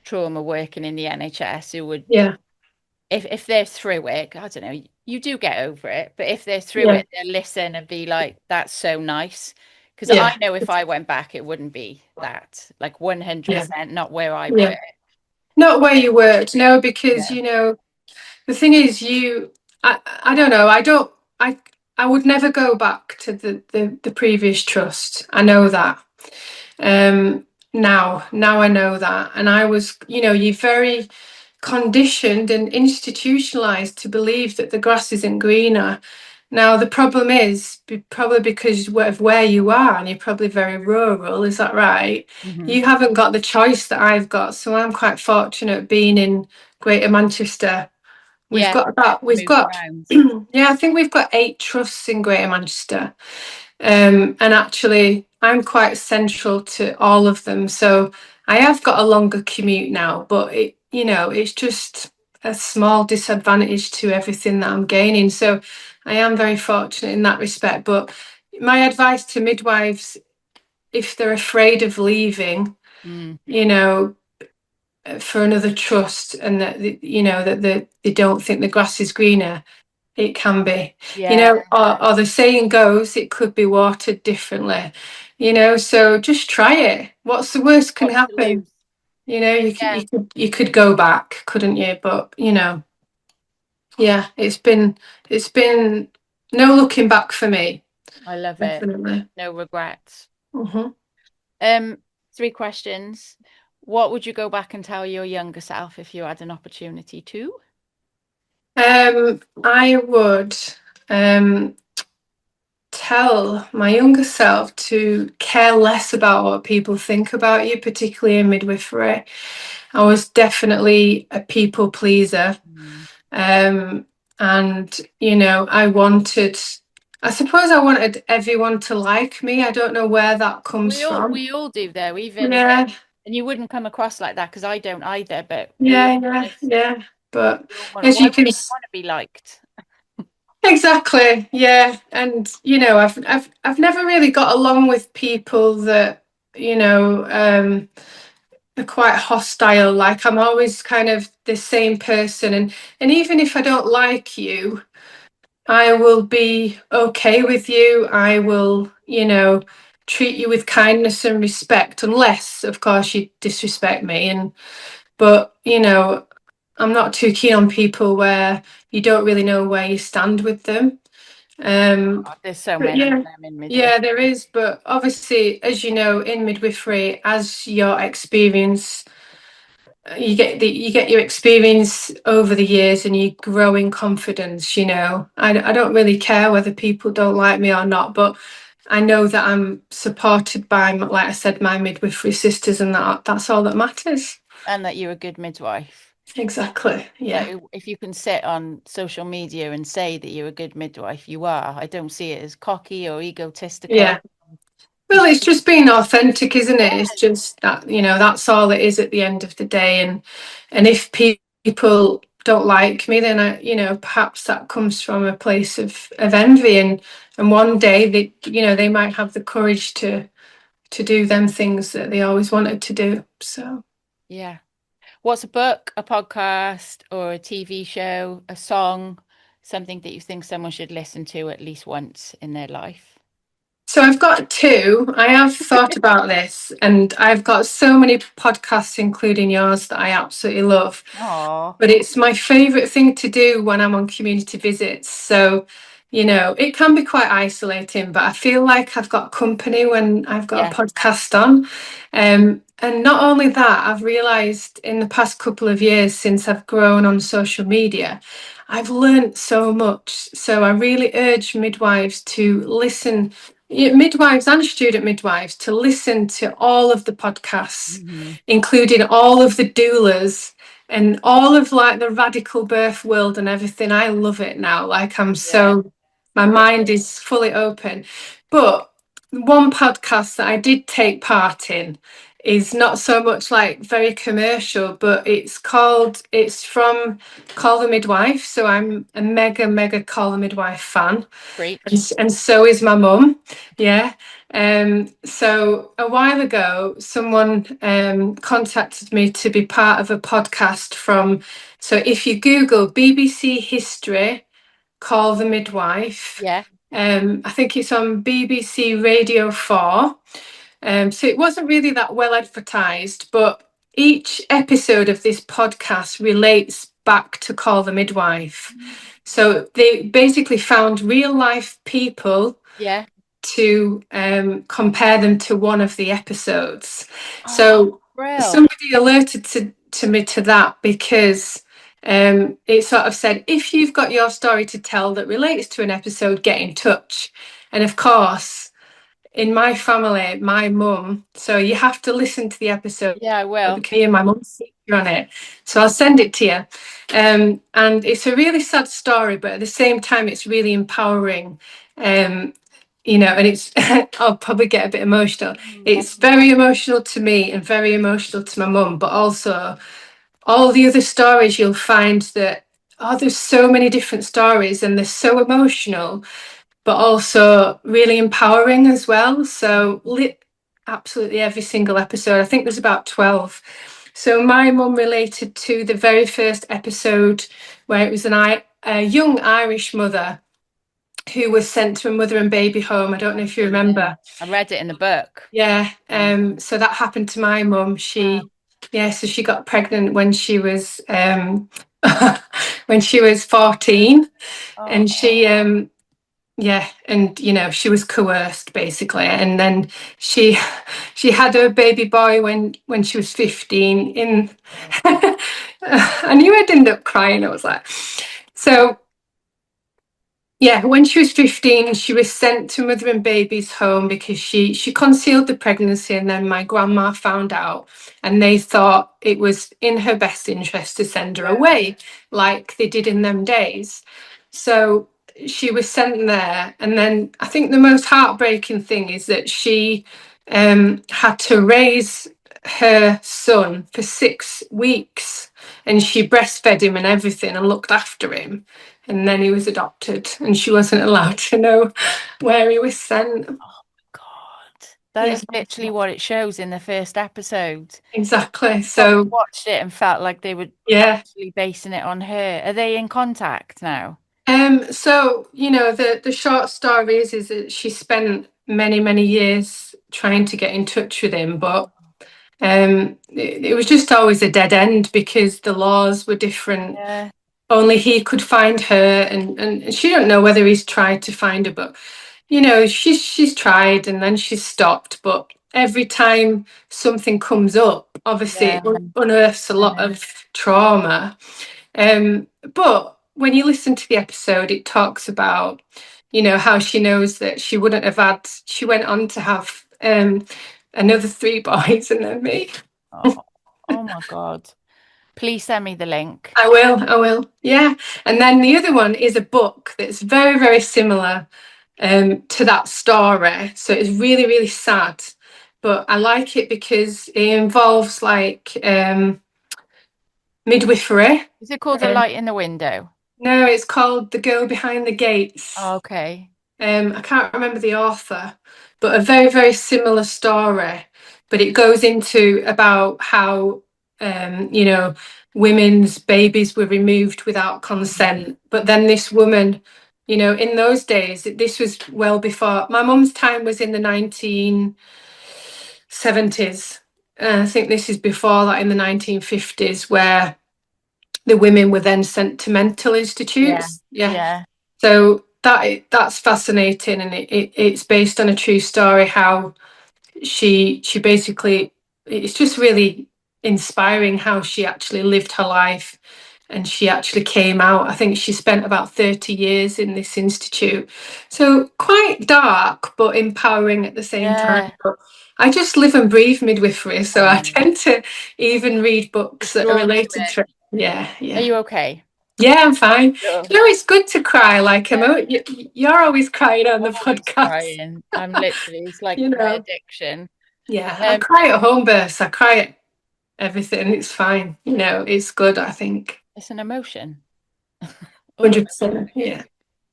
trauma working in the NHS who would, Yeah, if they're through it, I don't know, you do get over it, but if they're through yeah, it, they'll listen and be like, that's so nice. Because I yeah, know if I went back, it wouldn't be that, like yeah, 100% not where I yeah. were. Not where you worked, no, because No. the thing is, I don't know, I I would never go back to the previous trust. I know that. Um, now I know that, and I was, you're very conditioned and institutionalized to believe that the grass isn't greener. Now, the problem is probably because of where you are, and you're probably very rural, is that right? Hmm. You haven't got the choice that I've got. So I'm quite fortunate being in Greater Manchester. We've Yeah, got that, we've move got, around. yeah, I think we've got 8 trusts in Greater Manchester. And actually, I'm quite central to all of them. So I have got a longer commute now, but it's just a small disadvantage to everything that I'm gaining. So I am very fortunate in that respect. But my advice to midwives, if they're afraid of leaving, Mm. you know, for another trust, and that that they don't think the grass is greener, it can be, Yeah, or the saying goes, it could be watered differently, so just try it. What's the worst can what's to happen? lose? Yeah, You could go back, couldn't you? But yeah, it's been no looking back for me, I love it. definitely. No regrets. Hmm. Um, 3 questions. What would you go back and tell your younger self if you had an opportunity to? I would um tell my younger self to care less about what people think about you, particularly in midwifery. I was definitely a people pleaser. Mm. Um, and, I suppose I wanted everyone to like me. I don't know where that comes from. We all do though, even, Yeah, and you wouldn't come across like that because I don't either, but yeah, yeah, yeah. But we all want, as why you wouldn't can, you want to be liked? exactly, yeah. And, I've never really got along with people that, are quite hostile. Like I'm always kind of the same person, and even if I don't like you, I will be okay with you. I will, treat you with kindness and respect, unless, of course, you disrespect me. But I'm not too keen on people where you don't really know where you stand with them. Um, Oh, there's so but many of yeah, them in yeah, midwifery. there is. But obviously, as you know, in midwifery, as your experience you get your experience over the years, and you grow in confidence. I don't really care whether people don't like me or not, but I know that I'm supported by, like I said, my midwifery sisters, and that's all that matters. And that you're a good midwife. Exactly, yeah. Like if you can sit on social media and say that you're a good midwife, you are. I don't see it as cocky or egotistical. Yeah, You well, it's just being authentic, isn't it? It's yeah, just that, that's all it is at the end of the day. And if people don't like me, then perhaps that comes from a place of envy, and one day they might have the courage to do them things that they always wanted to do. So yeah. What's a book, a podcast, or a TV show, a song, something that you think someone should listen to at least once in their life? So I've got two. I have thought about this, and I've got so many podcasts, including yours, that I absolutely love. Oh, But it's my favourite thing to do when I'm on community visits. So, it can be quite isolating, but I feel like I've got company when I've got a yeah. podcast on. And not only that, I've realised in the past couple of years since I've grown on social media, I've learnt so much. So I really urge midwives to listen, midwives and student midwives, to listen to all of the podcasts, Hmm. including all of the doulas and all of like the radical birth world and everything. I love it now. Like Yeah. my mind is fully open. But one podcast that I did take part in, is not so much like very commercial, but it's from Call the Midwife. So I'm a mega Call the Midwife fan, Preach. and so is my mum. Yeah. So a while ago, someone contacted me to be part of a podcast from. So if you Google BBC History, Call the Midwife, Yeah. I think it's on BBC Radio 4. So it wasn't really that well advertised, but each episode of this podcast relates back to Call the Midwife. So they basically found real life people Yeah. to compare them to one of the episodes. Oh, So real. somebody alerted to me to that because it sort of said, if you've got your story to tell that relates to an episode, get in touch. And of course, in my family, my mum, so you have to listen to the episode Yeah, I will. because me and my mum's feature on it. So I'll send it to you. And it's a really sad story, but at the same time, it's really empowering. And it's, I'll probably get a bit emotional. It's very emotional to me and very emotional to my mum, but also all the other stories you'll find that, oh, there's so many different stories and they're so emotional but also really empowering as well. So absolutely every single episode. I think there's about 12. So my mum related to the very first episode where it was a young Irish mother who was sent to a mother and baby home. I don't know if you remember. I read it in the book. Yeah. So that happened to my mum. So she got pregnant when she was when she was 14, Oh, and she was coerced basically, and then she she had her baby boy when she was 15. I knew I'd end up crying. I was like, so yeah, when she was 15, she was sent to mother and baby's home because she concealed the pregnancy, and then my grandma found out, and they thought it was in her best interest to send her away, like they did in them days. So she was sent there, and then I think the most heartbreaking thing is that she had to raise her son for 6 weeks, and she breastfed him and everything and looked after him, and then he was adopted, and she wasn't allowed to know where he was sent. oh God. That Yeah, is literally what it shows in the first episode. exactly. Probably So watched it and felt like they were yeah. actually basing it on her. Are they in contact now? So the short story is that she spent many years trying to get in touch with him, but it was just always a dead end because the laws were different. Yeah. Only he could find her, and she don't know whether he's tried to find her, but she's tried and then she's stopped. But every time something comes up, obviously Yeah. it unearths a lot of trauma. But when you listen to the episode, it talks about, how she knows that she went on to have another 3 boys and then me. Oh, oh my God. Please send me the link. I will. Yeah. And then the other one is a book that's very similar to that story. So it's really sad. But I like it because it involves like midwifery. Is it called The Light in the Window? No, it's called The Girl Behind the Gates. Oh, okay. I can't remember the author, but a very similar story. But it goes into about how women's babies were removed without consent. But then this woman, in those days, this was well before my mum's time was in the 1970s. I think this is before that in the 1950s, where the women were then sent to mental institutes. Yeah. So that's fascinating, and it's based on a true story. How she basically, it's just really inspiring how she actually lived her life, and she actually came out. I think she spent about 30 years in this institute. So quite dark but empowering at the same time. But I just live and breathe midwifery, so I tend to even read books that are related to it. Yeah. Are you okay? Yeah, I'm fine. Sure. It's good to cry. Like you're always crying on the Always podcast. crying. I'm literally, it's like You my know. addiction. Yeah, I cry at home births. I cry at everything. It's fine. It's good, I think. It's an emotion. All of 100%. Yeah.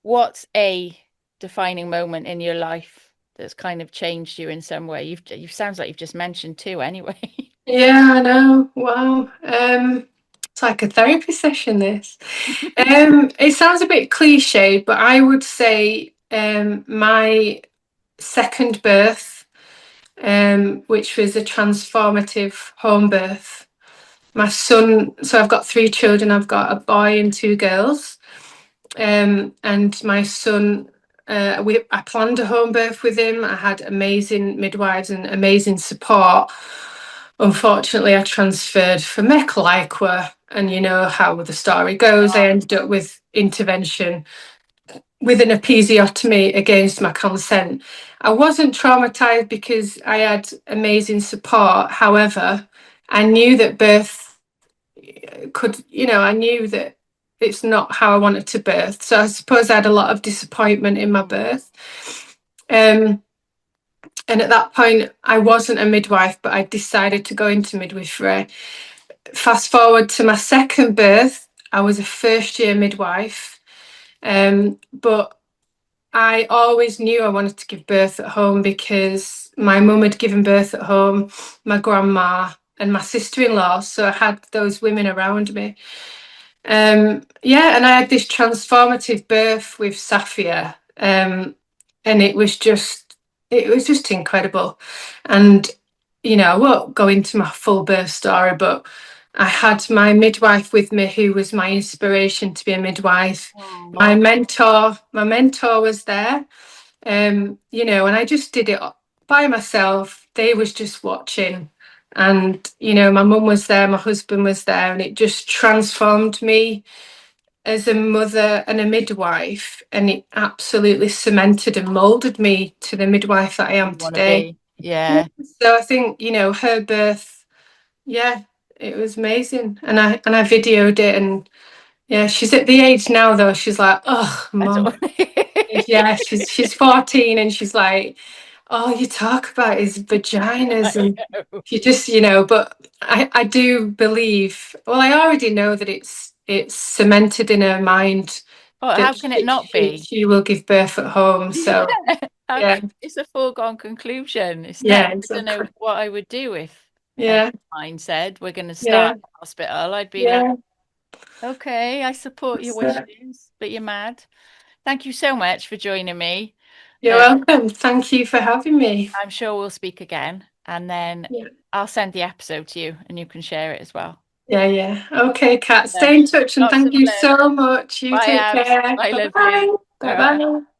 What's a defining moment in your life that's kind of changed you in some way? You've sounds like you've just mentioned two anyway. Yeah, I know. Wow. It's like a therapy session, this. It sounds a bit cliche, but I would say my second birth, which was a transformative home birth. My son, so I've got three children. I've got a boy and two girls. And my son, I planned a home birth with him. I had amazing midwives and amazing support. Unfortunately, I transferred for Mechalaiqua, and you know how the story goes. I ended up with intervention with an episiotomy against my consent. I wasn't traumatized because I had amazing support. However, I knew that birth I knew that it's not how I wanted to birth. So I suppose I had a lot of disappointment in my birth. And at that point, I wasn't a midwife, but I decided to go into midwifery. Fast forward to my second birth, I was a first year midwife. But I always knew I wanted to give birth at home because my mum had given birth at home, my grandma, and my sister-in-law. So I had those women around me. Yeah, and I had this transformative birth with Safia, and it was just incredible. And I won't go into my full birth story, but I had my midwife with me, who was my inspiration to be a midwife. My mentor was there, and I just did it by myself. They was just watching. And, my mum was there, my husband was there, and it just transformed me as a mother and a midwife. And it absolutely cemented and molded me to the midwife that I am You want to today. be. Yeah. So I think, her birth, yeah, it was amazing. And I videoed it, and yeah, she's at the age now though, she's like, oh, That's all. mum. Yeah, she's 14, and she's like, all you talk about is vaginas, I and know. you just, but I do believe, well, I already know that it's cemented in her mind Oh, that how can it she, not she, be? she will give birth at home. So yeah, It's a foregone conclusion. It's yeah, next. I don't know exactly. what I would do if Yeah, mine said we're going to yeah, start a hospital. I'd be like, yeah. okay, I support your So, wishes, but you're mad. Thank you so much for joining me. you're Uh, welcome. Thank you for having me. I'm sure we'll speak again, and then Yeah, I'll send the episode to you, and you can share it as well. yeah, yeah. Okay, Kat, Yeah. stay in touch, and Lots thank of you love. so much. You Bye, take Abs. care. I love you. Bye-bye. Bye bye. Bye-bye.